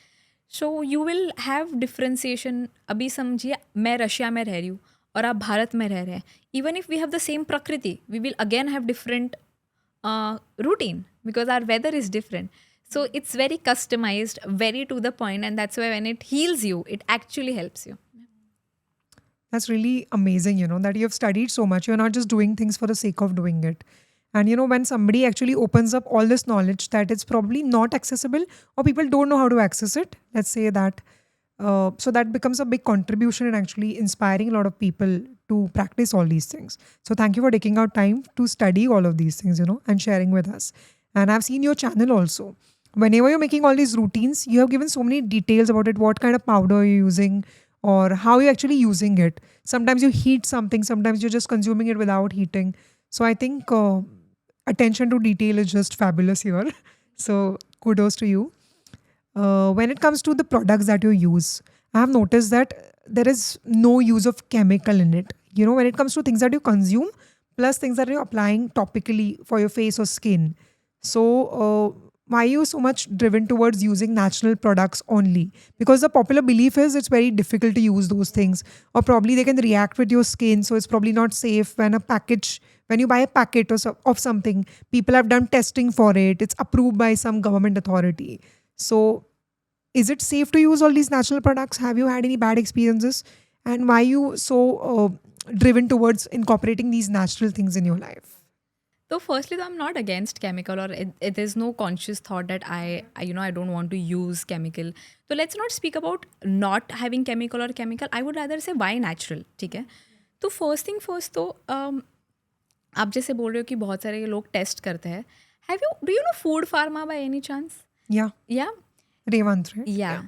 सो यू विल हैव डिफ्रेंसिएशन. अभी समझिए मैं रशिया में रह रही हूँ और आप भारत में रह रहे हैं. Even if we have the same prakriti, we will again have different routine because our weather is different. So it's very customized, very to the point, and that's why when it heals you, it actually helps you. That's really amazing, that you have studied so much. You're not just doing things for the sake of doing it. And when somebody actually opens up all this knowledge that it's probably not accessible or people don't know how to access it, let's say that, so that becomes a big contribution in actually inspiring a lot of people to practice all these things. So thank you for taking out time to study all of these things, and sharing with us. And I've seen your channel also. Whenever you're making all these routines, you have given so many details about it, what kind of powder you're using or how you're actually using it. Sometimes you heat something, sometimes you're just consuming it without heating. So I think attention to detail is just fabulous here. So kudos to you. When it comes to the products that you use, I have noticed that there is no use of chemical in it. When it comes to things that you consume, plus things that you're applying topically for your face or skin. So why are you so much driven towards using natural products only? Because the popular belief is it's very difficult to use those things, or probably they can react with your skin, so it's probably not safe. When you buy a packet of something, people have done testing for it, it's approved by some government authority. So is it safe to use all these natural products? Have you had any bad experiences? And why are you so driven towards incorporating these natural things in your life? So firstly, I'm not against chemical, or it is no conscious thought that I don't want to use chemical. So let's not speak about not having chemical or chemical. I would rather say why natural, ठीक है? तो first thing first, तो आप जैसे बोल रहे हो कि बहुत सारे लोग टेस्ट करते हैं. Do you know Food Pharma by any chance? Yeah. Revant, right? Yeah.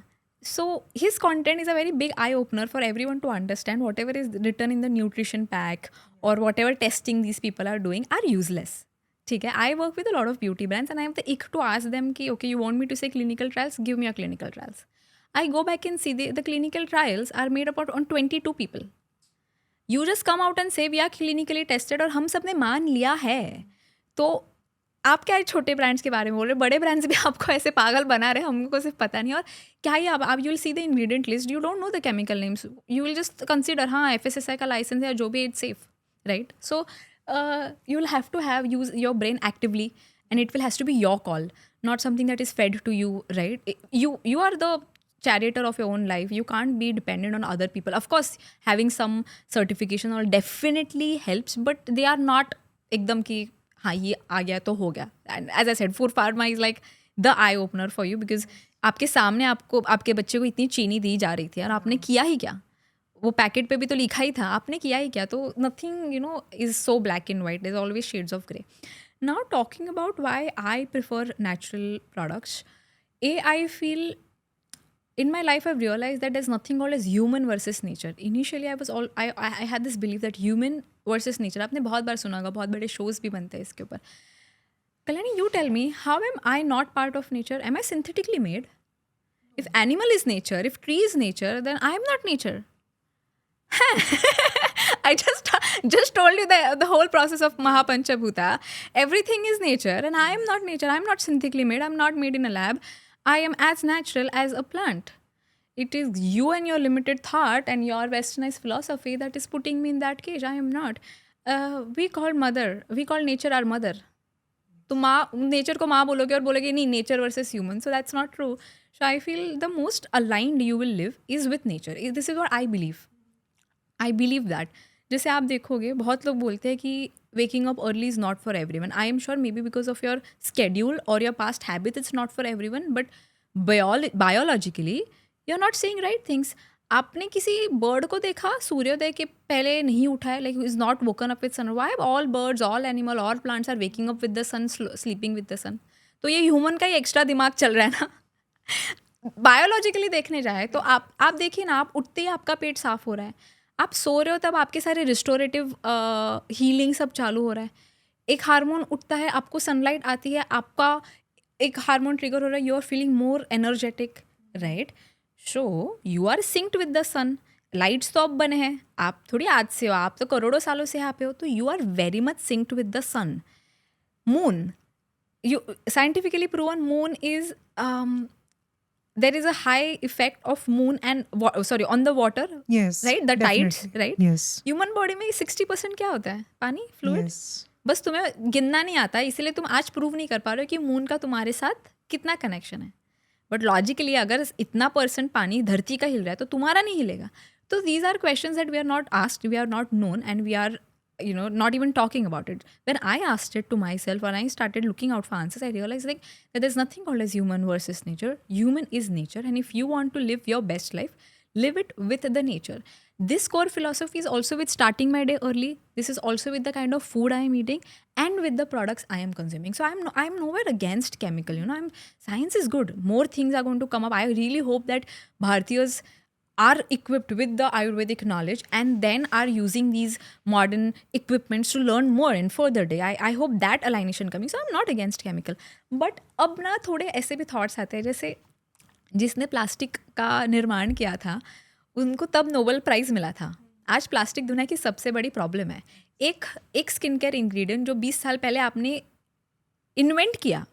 So his content is a very big eye opener for everyone to understand whatever is written in the nutrition pack or whatever testing these people are doing are useless. ठीक है, I work with a lot of beauty brands and I have the ick to ask them कि okay, you want me to say clinical trials? Give me your clinical trials. I go back and see the clinical trials are made up on 22 people. You just come out and say we are clinically tested और हम सब ने मान लिया है. तो आप क्या छोटे ब्रांड्स के बारे में बोल रहे, बड़े ब्रांड्स भी आपको ऐसे पागल बना रहे, हमको सिर्फ पता नहीं. और क्या ही आप you will see the ingredient list, you don't know the chemical names, you will just consider हाँ FSSAI का लाइसेंस है जो भी, it's safe, right? So you will have to have use your brain actively and it will has to be your call, not something that is fed to you, right? You are the charioteer of your own life. You can't be dependent on other people. Of course, having some certification or definitely helps, but they are not एकदम कि हाँ ये आ गया तो हो गया. And as I said, food pharma is like the eye opener for you, because आपके सामने आपको आपके बच्चे को इतनी चीनी दी जा रही थी और आपने किया ही क्या? वो पैकेट पे भी तो लिखा ही था, आपने किया ही क्या? तो nothing is so black and white, is always shades of grey. Now talking about why I prefer natural products, I feel in my life I've realized that there's nothing called as human versus nature. Initially I had this belief that human versus nature. आपने बहुत बार सुना होगा, बहुत बड़े shows भी बनते हैं इसके ऊपर. Kalyani, you tell me, how am I not part of nature? Am I synthetically made? If animal is nature, if tree is nature, then I am not nature. I just told you the whole process of Mahapanchabhuta. Everything is nature, and I am not nature. I am not synthetically made. I am not made in a lab. I am as natural as a plant. It is you and your limited thought and your westernized philosophy that is putting me in that cage. I am not. We call nature our mother. तो माँ nature को माँ बोलोगे और बोलोगे नहीं nature versus human, so that's not true. So I feel the most aligned you will live is with nature. This is what I believe that. जैसे आप देखोगे, बहुत लोग बोलते हैं कि waking up early is not for everyone. I am sure maybe because of your schedule or your past habit, it's not for everyone. But biologically, you're not saying right things. आपने किसी बर्ड को देखा सूर्योदय के पहले नहीं उठा है, like is not woken up with sun? Why all birds, all animal, all plants are waking up with the sun, sleeping with the sun? तो ये ह्यूमन का ही एक्स्ट्रा दिमाग चल रहा है ना. बायोलॉजिकली देखने जाए तो आप देखिए ना, आप उठते ही आपका पेट साफ हो रहा है, आप सो रहे हो तब आपके सारे रिस्टोरेटिव हीलिंग सब चालू हो रहा है. एक हार्मोन उठता है, आपको सनलाइट आती है, आपका एक हार्मोन ट्रिगर हो रहा है, you are feeling more energetic, right? So you are synced with the sun. Lights तो अब बने हैं, आप थोड़ी आज से हो, आप तो करोड़ों सालों से यहाँ पे हो, तो you are very much synced with the sun. Moon, you scientifically proven, moon is there is a high effect of moon and on the water. Yes, right, the tides, definitely. right? Yes. Human body में 60% क्या होता है? पानी, fluid. Yes. बस तुम्हें गिनना नहीं आता, इसलिए तुम आज प्रूव नहीं कर पा रहे हो कि मून का तुम्हारे साथ कितना कनेक्शन है. बट लॉजिकली अगर इतना % पानी धरती का हिल रहा है तो तुम्हारा नहीं हिलेगा. तो these are questions that we are not asked, we are not known, and we are not even talking about it. When I asked it to myself, when I started looking out for answers, I realized like that there's nothing called as human versus nature. Human is nature, and if you want to live your best life, live it with the nature. This core philosophy is also with starting my day early. This is also with the kind of food I am eating and with the products I am consuming. So I'm nowhere against chemical. Science is good. More things are going to come up. I really hope that Bharatiyas are equipped with the Ayurvedic knowledge and then are using these modern equipments to learn more in further day. I hope that alignation coming. So I'm not against chemical. But अब ना थोड़े ऐसे भी thoughts आते हैं, जैसे जिसने plastic का निर्माण किया था उनको तब नोबेल प्राइज़ मिला था. आज प्लास्टिक दुनिया की सबसे बड़ी प्रॉब्लम है. एक स्किन केयर इंग्रेडिएंट जो 20 साल पहले आपने इन्वेंट किया,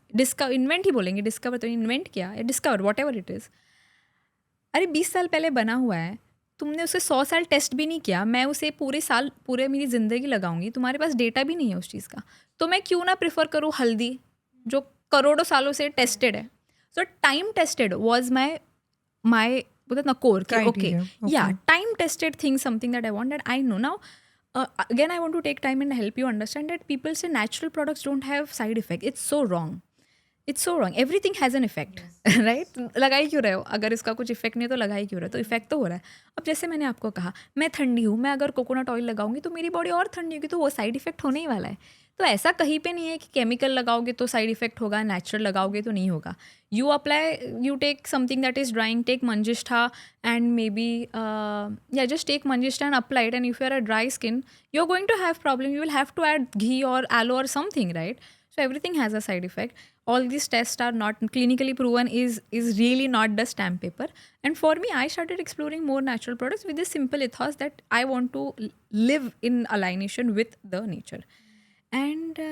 इन्वेंट ही बोलेंगे, डिस्कवर तो इन्वेंट किया या discover, what ever it is. अरे 20 साल पहले बना हुआ है, तुमने उसे 100 साल टेस्ट भी नहीं किया. मैं उसे पूरे मेरी ज़िंदगी लगाऊंगी, तुम्हारे पास डेटा भी नहीं है उस चीज़ का, तो मैं क्यों ना प्रेफर करूँ हल्दी जो करोड़ों सालों से टेस्टेड है. सो टाइम टेस्टेड वॉज माई बोलते ना कोर कि ओके या time tested thing, something that I want, that I know now. Again, I want to take time and help you understand that people say natural products don't have side effect. It's so wrong. It's so wrong. Everything has an effect, right? लगा ही क्यों रहे हो? अगर इसका कुछ effect नहीं है तो लगा ही क्यों रहे हो? तो इफेक्ट तो हो रहा है. अब जैसे मैंने आपको कहा, मैं ठंडी हूँ, मैं अगर कोकोनट ऑयल लगाऊंगी तो मेरी बॉडी और ठंडी होगी, तो वो साइड इफेक्ट होने ही वाला है. तो ऐसा कहीं पे नहीं है कि केमिकल लगाओगे तो साइड इफेक्ट होगा, नेचुरल लगाओगे तो नहीं होगा. You apply, you take something that is drying, take manjishtha and maybe just take manjishtha and apply it, and if you are a dry skin you are going to have problem. You will have to add ghee और aloe और something, right? So everything has a side effect. All these tests are not clinically proven, is really not the stamp paper. And for me, I started exploring more natural products with this simple ethos that I want to live in alignation with the nature. And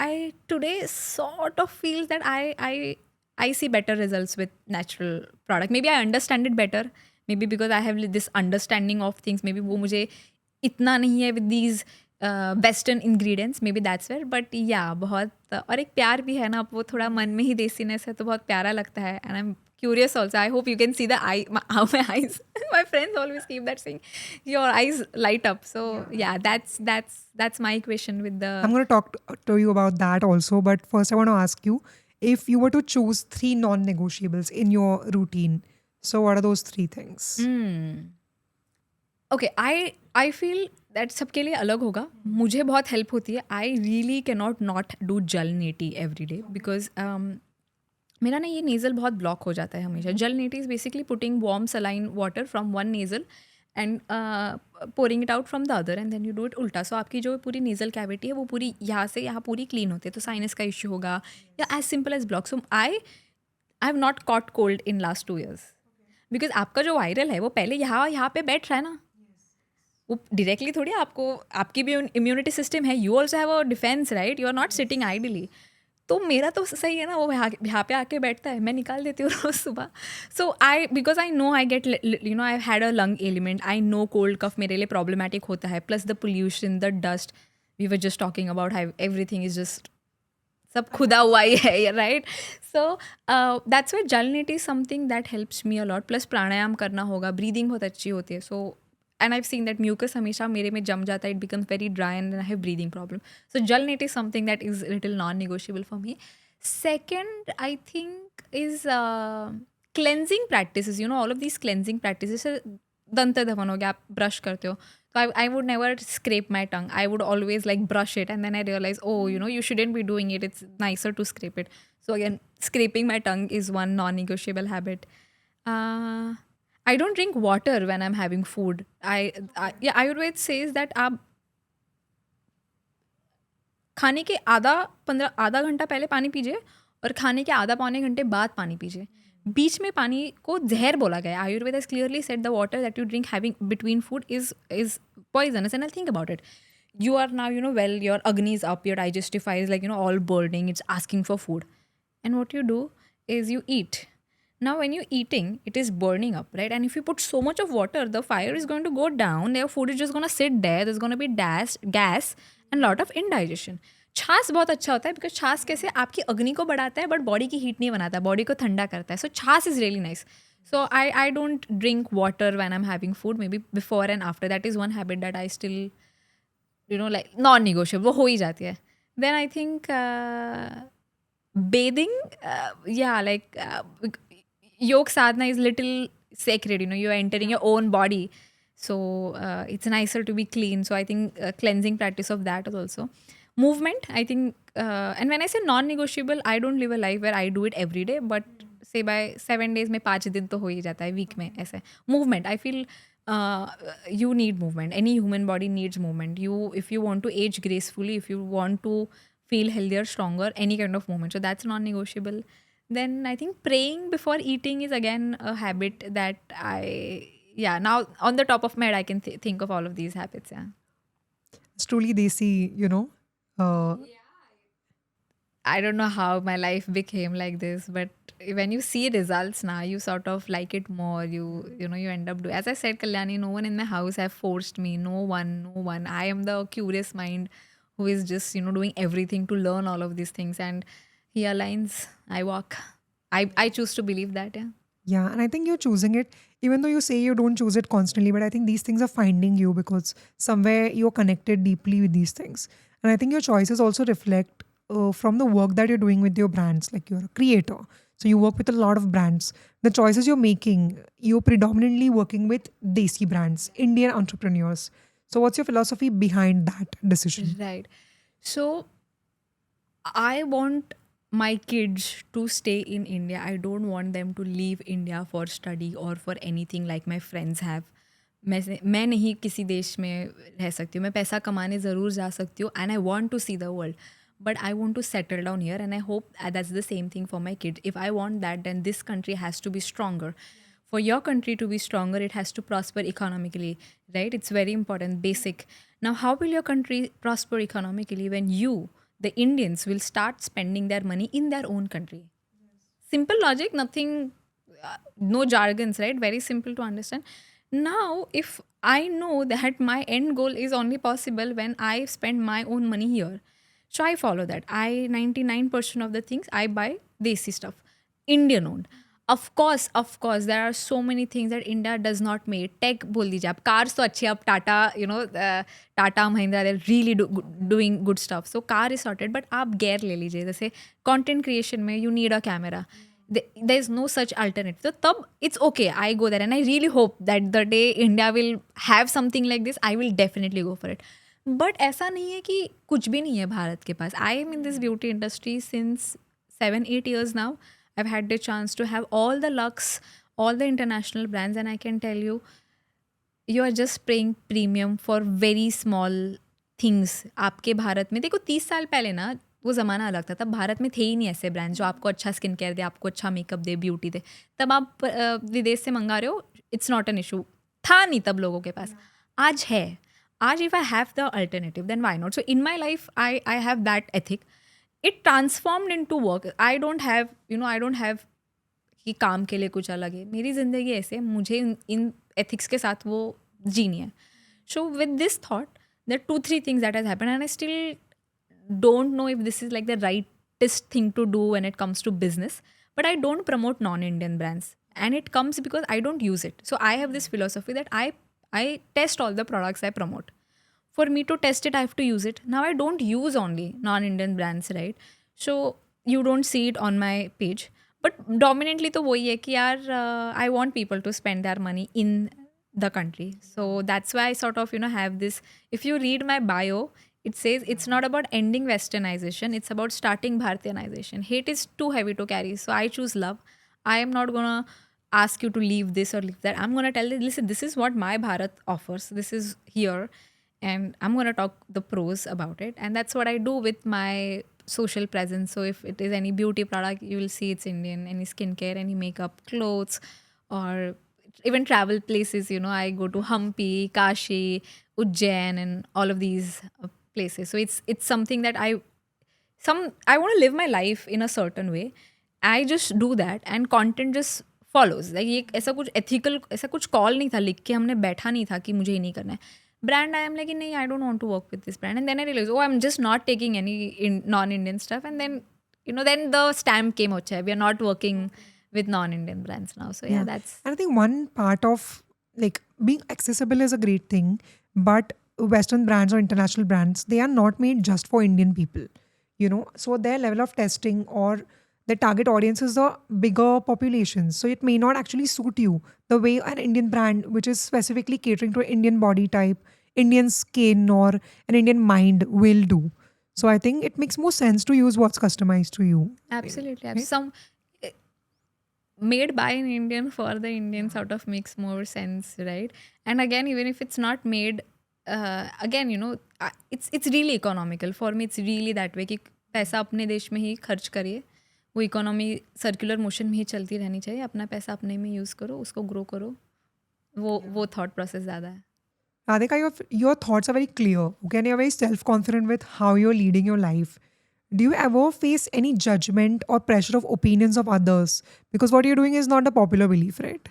I today sort of feel that I see better results with natural product. Maybe I understand it better. Maybe because I have this understanding of things. Maybe वो मुझे इतना नहीं है with these western ingredients, maybe that's where, but yeah बहुत और एक प्यार भी है ना, वो थोड़ा मन में ही देसीनेस है तो बहुत प्यारा लगता है. And I M curious also. I hope you can see the eye, how my eyes. My friends always keep that saying, your eyes light up. So yeah, that's my equation with the. I'm going to talk to you about that also. But first, I want to ask you if you were to choose 3 non negotiables in your routine. So, what are those 3 things? Okay, I feel that सबके लिए अलग होगा. मुझे बहुत help होती है. I really can not do जल नेटी every day because मेरा ना ये नेज़ल बहुत ब्लॉक हो जाता है हमेशा. Jal neti is basically putting warm saline water from one nasal and pouring it out from the other end then you do it उल्टा. सो आपकी जो पूरी नेज़ल कैविटी है वो पूरी यहाँ से यहाँ पूरी क्लीन होती है. तो साइनस का इश्यू होगा या as simple as block. So I have not caught cold in last 2 years because आपका जो वायरल है वो पहले यहाँ पे बैठ रहा है ना, वो डायरेक्टली थोड़ी आपको, आपकी भी इम्यूनिटी सिस्टम है, you also have a defence right, you are not sitting idly. तो मेरा तो सही है ना, वो यहाँ पे आके बैठता है, मैं निकाल देती हूँ रोज सुबह. So I because I know I get you know I had a lung element, I know cold cough मेरे लिए प्रॉब्लमेटिक होता है, plus the pollution, the dust, we were just talking about how everything is just सब खुदा हुआ ही है right. So that's why jal neti is something that helps me a lot. Plus प्राणायाम करना होगा, ब्रीदिंग बहुत अच्छी होती है. सो and I've seen that mucus हमेशा मेरे में जम जाता है, it becomes very dry and I have breathing problem. So jal net is something that is little non-negotiable for me. Second, I think is cleansing practices. You know, all of these cleansing practices. दंत धवन हो गया, आप brush करते हो, तो I would never scrape my tongue. I would always like brush it and then I realize, oh, you know, you shouldn't be doing it. It's nicer to scrape it. So again, scraping my tongue is one non-negotiable habit. I don't drink water when I'm having food. Yeah, Ayurveda says that आप खाने के आधा घंटा पहले पानी पीजिए और खाने के आधा पौने घंटे बाद पानी पीजिए. बीच में पानी को जहर बोला गया है. Ayurveda has clearly said the water that you drink having between food is poisonous. And I'll think about it. You are now, you know, well, your agni is up, your digestive fire is like, you know, all burning, it's asking for food. And what you do is you eat. Now, when you're eating, it is burning up, right? And if you put so much of water, the fire is going to go down. Your food is just going to sit there. There's going to be gas and lot of indigestion. छाछ बहुत अच्छा होता है because छाछ कैसे आपकी अग्नि को बढ़ाता है बट बॉडी की हीट नहीं बनाता, बॉडी को ठंडा करता है. So chaas is really nice. So I don't drink water when I am having food, maybe before and after. That is one habit that I still you know like non negotiable, वो हो ही जाती है. Then I think bathing, like yoga sadhana is little sacred, you know, you are entering your own body, so it's nicer to be clean. So I think cleansing practice of that is also movement, I think, and when I say non-negotiable, I don't live a life where I do it every day, but say by 7 days में 5 दिन तो हो ही जाता है week में. ऐसे movement, I feel you need movement. Any human body needs movement. If you want to age gracefully, if you want to feel healthier, stronger, any kind of movement, so that's non-negotiable. Then I think praying before eating is again a habit that now on the top of my head I can think of all of these habits. It's truly desi, you know. I don't know how my life became like this, but when you see results now, you sort of like it more. You know, you end up doing. As I said, Kalyani, no one in my house have forced me. No one. I am the curious mind who is just, you know, doing everything to learn all of these things. And he aligns, I walk. I choose to believe that, yeah. Yeah, and I think you're choosing it, even though you say you don't choose it constantly, but I think these things are finding you because somewhere you're connected deeply with these things. And I think your choices also reflect from the work that you're doing with your brands. Like, you're a creator, so you work with a lot of brands. The choices you're making, you're predominantly working with desi brands, Indian entrepreneurs. So what's your philosophy behind that decision? Right. So I want my kids to stay in India. I don't want them to leave India for study or for anything like my friends have. मैं नहीं किसी देश में रह सकती हूँ. मैं पैसा कमाने ज़रूर जा सकती हूँ and I want to see the world. But I want to settle down here and I hope that's the same thing for my kids. If I want that, then this country has to be stronger. For your country to be stronger, it has to prosper economically, right? It's very important, basic. Now, how will your country prosper economically when you, the Indians, will start spending their money in their own country? Simple logic, nothing, no jargons, right? Very simple to understand. Now, if I know that my end goal is only possible when I spend my own money here, so I follow that. I 99% of the things I buy desi stuff, Indian owned. Of course, there are so many things that India does not make. Tech बोल दीजिए आप, cars तो अच्छी, आप Tata, Tata Mahindra, they're really doing good stuff. So car is sorted, but आप gear ले लीजिए, जैसे content creation में you need a camera. There's no such alternative. So tab it's okay. I go there and I really hope that the day India will have something like this, I will definitely go for it. But ऐसा नहीं है कि कुछ भी नहीं है भारत के पास. I am in this beauty industry since 7-8 years now. I've had the chance to have all the Lux, all the international brands, and I can tell you, you are just paying premium for very small things. आपके भारत में देखो 30 साल पहले ना वो ज़माना अलग था. तब भारत में थे ही नहीं ऐसे ब्रांड जो आपको अच्छा स्किन केयर दे, आपको अच्छा मेकअप दे, ब्यूटी दे. तब आप विदेश से मंगा रहे हो, इट्स नॉट एन इशू. था नहीं तब लोगों के पास. आज है. आज if I have the alternative, then why not? So in my life, I have that ethic. It transformed into work. I don't have कि काम के लिए कुछ अलग है. मेरी ज़िंदगी ऐसे है, मुझे इन एथिक्स के साथ वो जीनी है. So with this thought, there are 2-3 things that has happened, and I still don't know if this is like the rightest thing to do when it comes to business. But I don't promote non-Indian brands, and it comes because I don't use it. So I have this philosophy that I test all the products I promote. For me to test it, I have to use it. Now I don't use only non-Indian brands, right? So you don't see it on my page. But dominantly तो वही है कि यार I want people to spend their money in the country. So that's why I sort of have this. If you read my bio, it says it's not about ending westernization, it's about starting Bharatianization. Hate is too heavy to carry, so I choose love. I am not gonna ask you to leave this or leave that. I'm gonna tell you, listen, this is what my Bharat offers. This is here, and I'm gonna talk the pros about it. And that's what I do with my social presence. So if it is any beauty product, you will see it's Indian. Any skincare, any makeup, clothes, or even travel places. I go to Hampi, Kashi, Ujjain, and all of these places. So it's something that I want to live my life in a certain way. I just do that, and content just follows. Like ये ऐसा कुछ ethical, ऐसा कुछ call नहीं था, लिख के हमने बैठा नहीं था कि मुझे ये नहीं करना है. Brand, I am like, नहीं, I don't want to work with this brand. And then I realized, I'm just not taking any non-Indian stuff. And then, then the stamp came out. We are not working with non-Indian brands now. So yeah, that's... And I think one part of like being accessible is a great thing, but Western brands or international brands, they are not made just for Indian people, So their level of testing or the target audience is the bigger populations. So it may not actually suit you the way an Indian brand, which is specifically catering to an Indian body type, Indian skin, or an Indian mind will do. So I think it makes more sense to use what's customized to you. Absolutely. Right? Some made by an Indian for the Indian sort of makes more sense, right? And again, even if it's not made, again, it's really economical. For me, it's really that way कि पैसा अपने देश में ही खर्च करिए. वो economy circular motion में ही चलती रहनी चाहिए. अपना पैसा अपने में यूज़ करो, उसको ग्रो करो. वो थॉट प्रोसेस ज़्यादा है. Radhika, your thoughts are very clear. Okay, and you're very self-confident with how you're leading your life. Do you ever face any judgment or pressure of opinions of others? Because what you're doing is not a popular belief, right?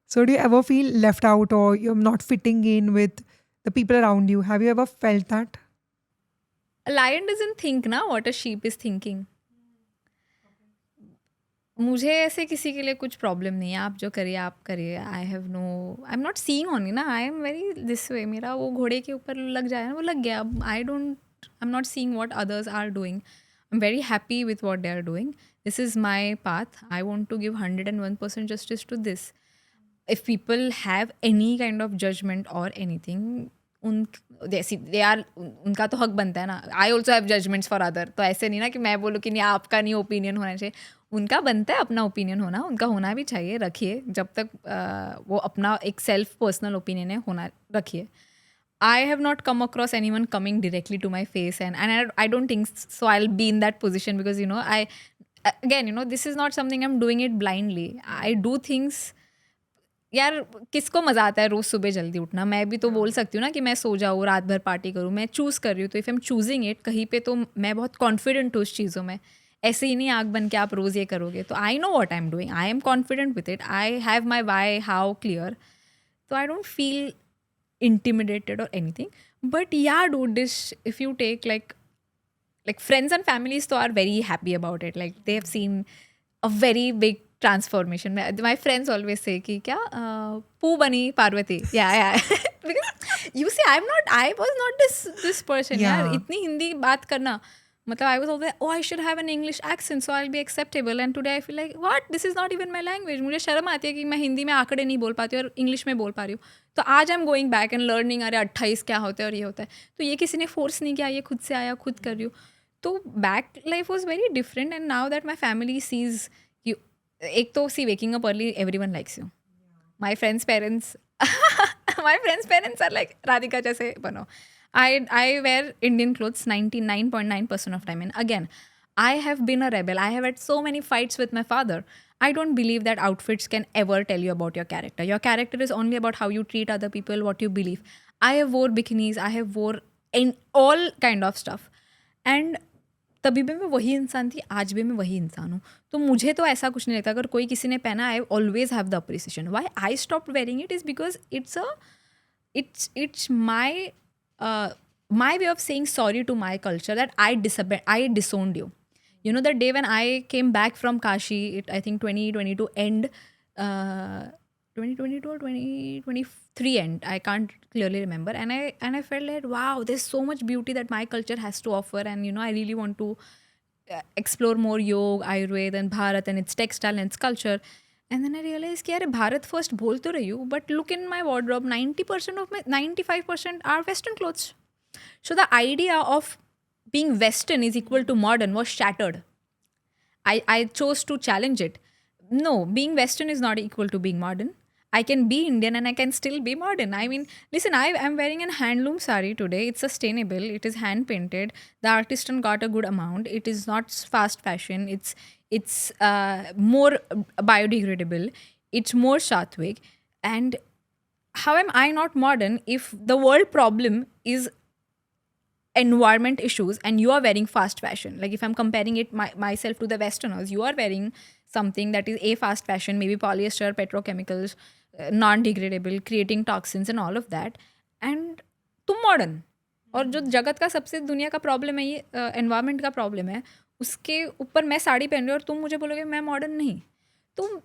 So do you ever feel left out or you're not fitting in with the people around you? Have you ever felt that? A lion doesn't think ना what a sheep is thinking. मुझे ऐसे किसी के लिए कुछ problem नहीं है. आप जो करिए आप करिए. I am not seeing only ना. I am very this way. मेरा वो घोड़े के ऊपर लग जाए ना, वो लग गया. अब I am not seeing what others are doing. I am very happy with what they are doing. This is my path. I want to give 101% justice to this. If people have any kind of judgement और anything, उनका तो हक बनता है ना. I also have judgements for other. तो ऐसे नहीं ना कि मैं बोलूँ कि नहीं आपका नहीं ओपिनियन होना चाहिए. उनका बनता है अपना ओपिनियन होना. उनका होना भी चाहिए. रखिए. जब तक वो अपना एक सेल्फ पर्सनल ओपिनियन है, होना रखिए. I have not come across anyone coming directly to my face, and I don't think so. I'll be in that position because this is not something I'm doing it blindly. I do things. यार किसको मज़ा आता है रोज़ सुबह जल्दी उठना. मैं भी तो बोल सकती हूँ ना कि मैं सो जाऊँ, रात भर पार्टी करूँ. मैं चूज़ कर रही हूँ. तो if I am choosing it कहीं पे, तो मैं बहुत कॉन्फिडेंट हूँ उस चीज़ों में. ऐसे ही नहीं आग बन के आप रोज़ ये करोगे. तो I know what I am doing. I am confident with it. I have my why how clear. So I don't feel intimidated or anything. But yeah, dude, this if you take like friends and families so are very happy about it. Like they have seen a very big transformation. My friends always say कि क्या पू बनी Parvati. Yeah. Because you see, I was not this person. यार Yeah. इतनी हिंदी बात करना. मतलब I was always, oh, I should have an English accent so I'll be acceptable. And today I feel like, what? This is not even my language. मुझे शर्म आती है कि मैं हिंदी में आंकड़े नहीं बोल पाती और इंग्लिश में बोल पा रही हूँ. तो आज I am going back and learning. अरे 28 क्या होता है और ये होता है. तो ये किसी ने फोर्स नहीं किया, ये खुद से आया, खुद कर रही हूँ. तो back life was very different. And now that my family sees you, एक तो see waking up early, everyone likes you. My friends parents my friends' parents are like, Radhika जैसे बनो. I wear Indian clothes 99.9% of time. And again, I have been a rebel. I have had so many fights with my father. I don't believe that outfits can ever tell you about your character. Your character is only about how you treat other people, what you believe. I have wore bikinis. I have wore in all kind of stuff. And तभी भी मैं वही इंसान थी, आज भी मैं वही इंसान हूँ. तो मुझे तो ऐसा कुछ नहीं लगता. अगर कोई किसी ने पहना, I always have the appreciation. Why I stop wearing it is because it's my way of saying sorry to my culture that I disowned you. You know, the day when I came back from Kashi, I think 2022 end, 2022 or 2023 end, I can't clearly remember. And I felt like, wow, there's so much beauty that my culture has to offer. And, I really want to explore more yoga, Ayurveda and Bharat and its textile and its culture. And then I realized कि यार Bharat first बोल तो रही हूँ, but look in my wardrobe, 90% of my 95% are Western clothes. So the idea of being Western is equal to modern was shattered. I chose to challenge it. No, being Western is not equal to being modern. I can be Indian and I can still be modern. I mean, listen, I'm wearing an handloom sari today. It's sustainable. It is hand painted. The artisan got a good amount. It is not fast fashion. It's more biodegradable. It's more sattvic. And how am I not modern if the world problem is environment issues and you are wearing fast fashion? Like if I'm comparing it myself to the Westerners, you are wearing something that is a fast fashion, maybe polyester, petrochemicals, non-degradable, creating toxins and all of that. And तुम modern. और जो जगत का सबसे दुनिया का problem है, ये एनवायरनमेंट का प्रॉब्लम है, उसके ऊपर मैं साड़ी पहन रही हूँ और तुम मुझे बोलोगे मैं मॉडर्न नहीं. तुम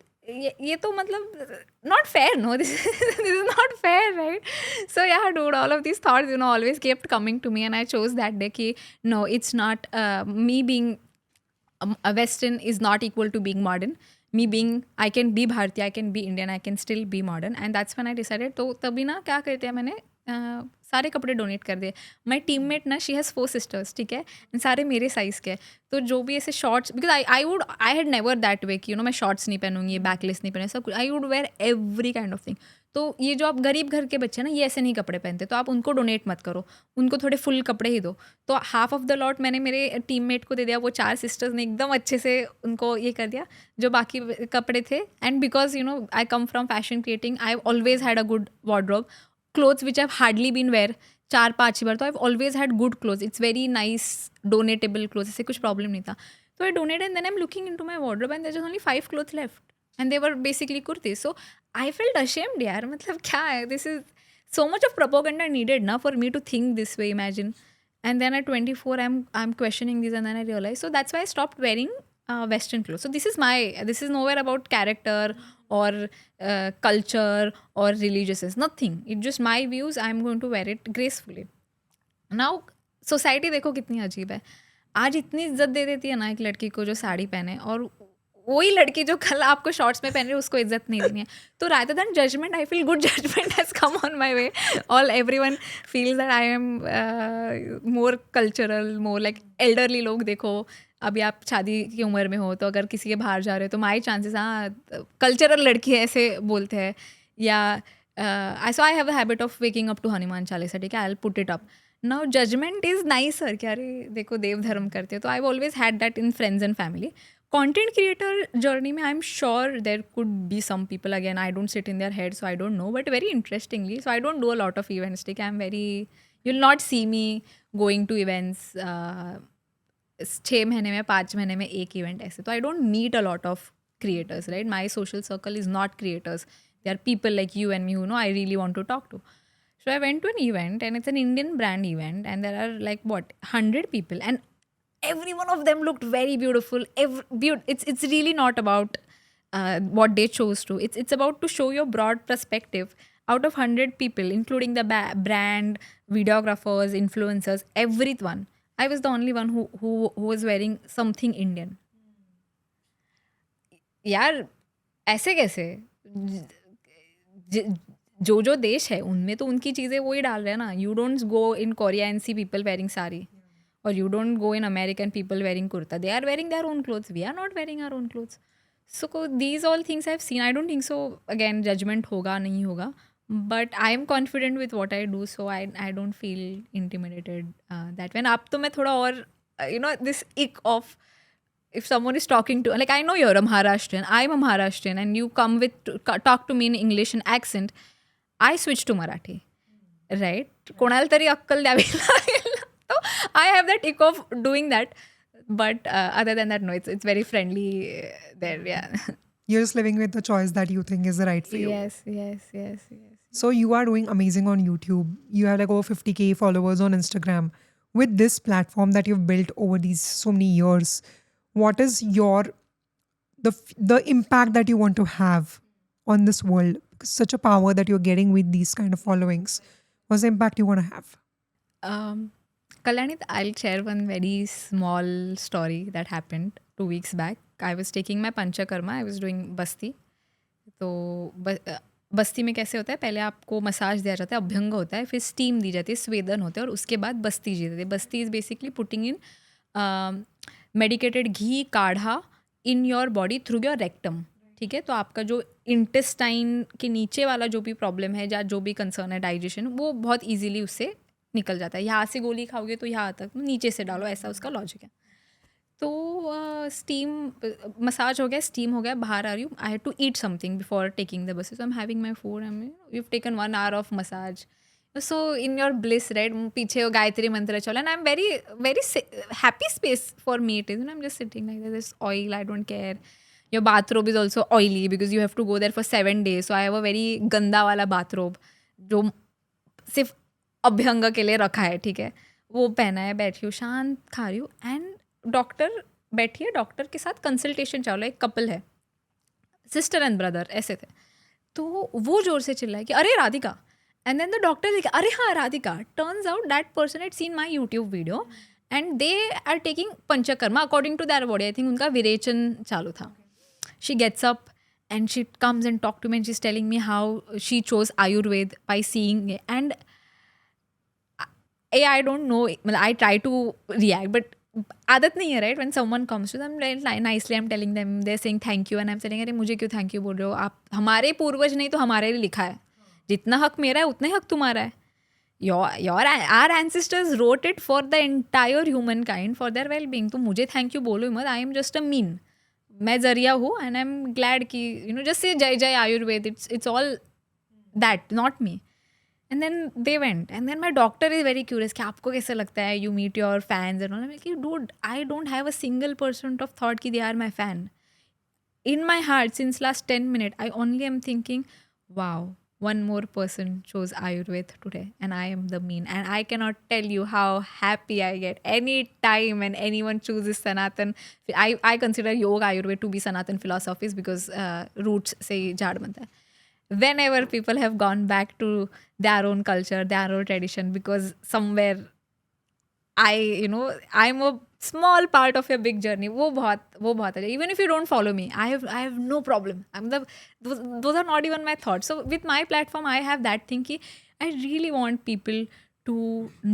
ये तो मतलब not fair, no? This is not fair, right? So yeah, dude, all of these thoughts, always kept coming to me, and I chose that day ki, no, it's not me being a Western is not equal to being modern. Me being, I can be Bharatiya, I can be Indian, I can still be modern. And that's when I decided. तो तभी ना क्या करते हैं, मैंने सारे कपड़े donate कर दिए. माई टीममेट ना, शी हैज़ 4 sisters, ठीक है, सारे मेरे साइज़ के. तो जो भी ऐसे shorts, because I had never that way कि मैं शॉर्ट्स नहीं पहनूंगी, बैकलेस नहीं पहने, सब कुछ. I would wear every kind of thing. तो ये जो आप गरीब घर के बच्चे ना, ये ऐसे नहीं कपड़े पहनते, तो आप उनको डोनेट मत करो, उनको थोड़े फुल कपड़े ही दो. तो हाफ ऑफ द लॉट मैंने मेरे टीममेट को दे दिया. वो 4 sisters ने एकदम अच्छे से उनको ये कर दिया जो बाकी कपड़े थे. And because I come from fashion creating, I have always had a good wardrobe. Clothes which I've hardly been wear 4-5 बार, तो I've always had good clothes. It's very nice donatable clothes. ऐसे कुछ problem नहीं था. So I donated and then I'm looking into my wardrobe and there's just only 5 clothes left. And they were basically kurtis. So I felt ashamed, यार. मतलब क्या है? This is so much of propaganda needed na for me to think this way, imagine. And then at 24, I'm questioning this, and then I realized. So that's why I stopped wearing Western clothes. So this is nowhere about character or culture or religiousness. Nothing. It's just my views. I'm going to wear it gracefully. Now, society देखो कितनी अजीब है. आज इतनी इज्जत दे देती है ना एक लड़की को जो साड़ी पहने, और वही लड़की जो कल आपको शॉर्ट्स में पहन रही है उसको इज्जत नहीं देनी है. तो rather than judgement, I feel good judgement has come on my way. All everyone feels that I am more cultural, more like elderly. लोग देखो, अभी आप शादी की उम्र में हो, तो अगर किसी के बाहर जा रहे हो तो माई चांसेस, हाँ कल्चरल लड़की है ऐसे बोलते हैं. Yeah I have a habit of waking up to Hanuman Chalisa, ठीक है, I will put it up. Now judgement is nicer कि अरे देखो देव धर्म करते हो. तो I always had that in friends and family. Content creator journey में I am sure there could be some people, again I don't sit in their head so I don't know, but very interestingly, so I don't do a lot of events, ठीक है. I am very, you will not see me going to events 6 महीने में 5 महीने में एक event ऐसे. तो I don't meet a lot of creators, right? My social circle is not creators. There are people like you and me who know I really want to talk to. So I went to an event, and it's an Indian brand event, and there are like what 100 people, and every one of them looked very beautiful. It's really not about what they chose to. It's about to show your broad perspective. Out of 100 people, including the brand, videographers, influencers, everyone, I was the only one who was wearing something Indian. यार ऐसे कैसे? ज- जो जो देश है उनमें तो उनकी चीज़ें वो ही डाल रहे हैं ना. You don't go in Korea and see people wearing sari, or you don't go in American people wearing kurta. They are wearing their own clothes. We are not wearing our own clothes. So these all things I've seen. I don't think so. Again, judgment hoga nahi hoga. But I am confident with what I do, so I don't feel intimidated that when up to मैं थोड़ा और this ick of if someone is talking to, like, I know you're a Maharashtrian, I'm a Maharashtrian, and you come with talk to me in English and accent, I switch to Marathi, right? कोणाला तरी अक्कल द्यावी लागेल. So I have that ick of doing that, but other than that, no, it's very friendly there. Yeah. You're just living with the choice that you think is the right for you. Yes. So you are doing amazing on YouTube. You have like over 50K followers on Instagram. With this platform that you've built over these so many years, what is the impact that you want to have on this world? Such a power that you're getting with these kind of followings. What's the impact you want to have? Kalyanit, I'll share one very small story that happened 2 weeks back. I was taking my Panchakarma. I was doing Basti. तो बस्ती में कैसे होता है, पहले आपको massage दिया जाता है, अभ्यंग होता है, फिर स्टीम दी जाती है, स्वेदन होते हैं, और उसके बाद बस्ती दी जाती है. Basti is basically putting in medicated ghee kadha in your body through your rectum. ठीक है, तो आपका जो इंटेस्टाइन के नीचे वाला जो भी प्रॉब्लम है या जो भी कंसर्न है डाइजेशन, वो बहुत ईजिली उससे निकल जाता है. यहाँ से गोली खाओगे तो यहाँ तक, नीचे से डालो, ऐसा उसका लॉजिक है. तो स्टीम मसाज हो गया, स्टीम हो गया, बाहर आ रही हूँ. I had to eat something before taking the buses. I am having my food. I mean you taken 1 hour of massage. So in your bliss, right? पीछे वो गायत्री मंत्र चला, and I'm very very happy space for me it is. And I'm just sitting like this oil. I don't care. Your bathrobe is also oily because you have to go there for 7 days. So I have a very गंदा वाला bathrobe जो सिर्फ अभ्यंग के लिए रखा है. ठीक है, वो पहना है, बैठी हूँ, शांत खा रही हूँ, एंड डॉक्टर बैठी है, डॉक्टर के साथ कंसल्टेशन चालू है. एक कपल है, सिस्टर एंड ब्रदर ऐसे थे. तो वो जोर से चिल्लाए कि अरे Radhika. And then the doctor देखे, अरे हाँ Radhika. Turns out that person had seen my YouTube video and they are taking panchakarma according to their body. I think उनका विरेचन चालू था. She gets up and she comes and talk to me and she's telling me how she chose Ayurveda by seeing it. And I don't know, I try to react, but आदत नहीं है, right? When someone comes to them nicely, I'm telling them, they're saying thank you, and I'm saying अरे मुझे क्यों thank you बोल रहे हो आप? हमारे पूर्वज नहीं तो हमारे लिए लिखा है, जितना हक मेरा है उतना ही हक तुम्हारा है. Our ancestors wrote it for the entire humankind, for their well-being. तो मुझे thank you बोलो मत. I am just a mean. मैं जरिया हूँ, एंड आई एम ग्लैड कि जस्ट से जय जय Ayurveda. It's all that, not me. And then they went, and then my doctor is very curious कि आपको कैसे लगता है, you meet your fans and all. मैं कि dude, I don't have a single percent of thought कि they are my fan. In my heart, since last 10 minutes, I only am thinking, wow, one more person chose Ayurveda today, and I am the mean. And I cannot tell you how happy I get any time when anyone chooses Sanatan. I consider Yoga Ayurveda to be Sanatan philosophies because roots say jad banta hai. Whenever people have gone back to their own culture, their own tradition, because somewhere I'm a small part of your big journey. वो बहुत है. Even if you don't follow me, I have no problem. Those are not even my thoughts. So with my platform, I have that thing कि I really want people to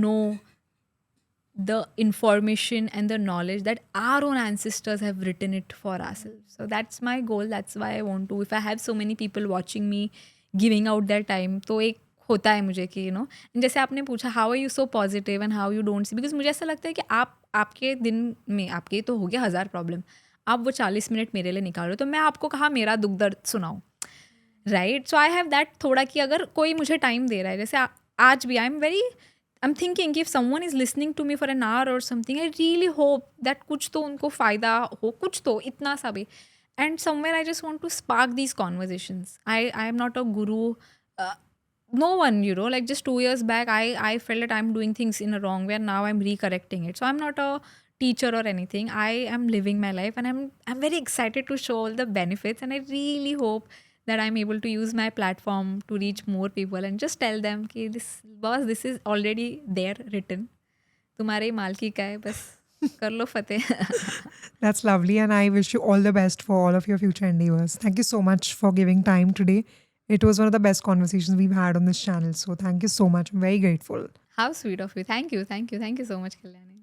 know the information and the knowledge that our own ancestors have written it for ourselves. So that's my goal. That's why I want to. If I have so many people watching me, giving out their time, तो एक होता है मुझे कि जैसे आपने पूछा how are you so positive and how you don't see, because मुझे ऐसा लगता है कि आपके दिन में आपके तो हो गया 1000 प्रॉब्लम, आप वो 40 मिनट मेरे लिए निकाल रहे हो, तो मैं आपको कहा मेरा दुख दर्द सुनाऊँ, right? So I have that थोड़ा कि अगर कोई मुझे टाइम दे रहा है, जैसे आज भी आई एम थिंकिंग कि if someone is listening to me for an hour और something, I really hope that कुछ तो उनको फ़ायदा हो, कुछ तो इतना सा भी. and somewhere I just want to spark these conversations. I am not a guru. uh, no one, like just 2 years back, I felt that I'm doing things in a wrong way, and now I'm recorrecting it. So I'm not a teacher or anything. I am living my life, and I'm very excited to show all the benefits, and I really hope that I'm able to use my platform to reach more people and just tell them कि this boss, this is already there written, तुम्हारे ही मालकी का है, बस कर लो फतेह. That's lovely, and I wish you all the best for all of your future endeavors. Thank you so much for giving time today. It was one of the best conversations we've had on this channel. So thank you so much. I'm very grateful. How sweet of you. Thank you so much, Kalyani.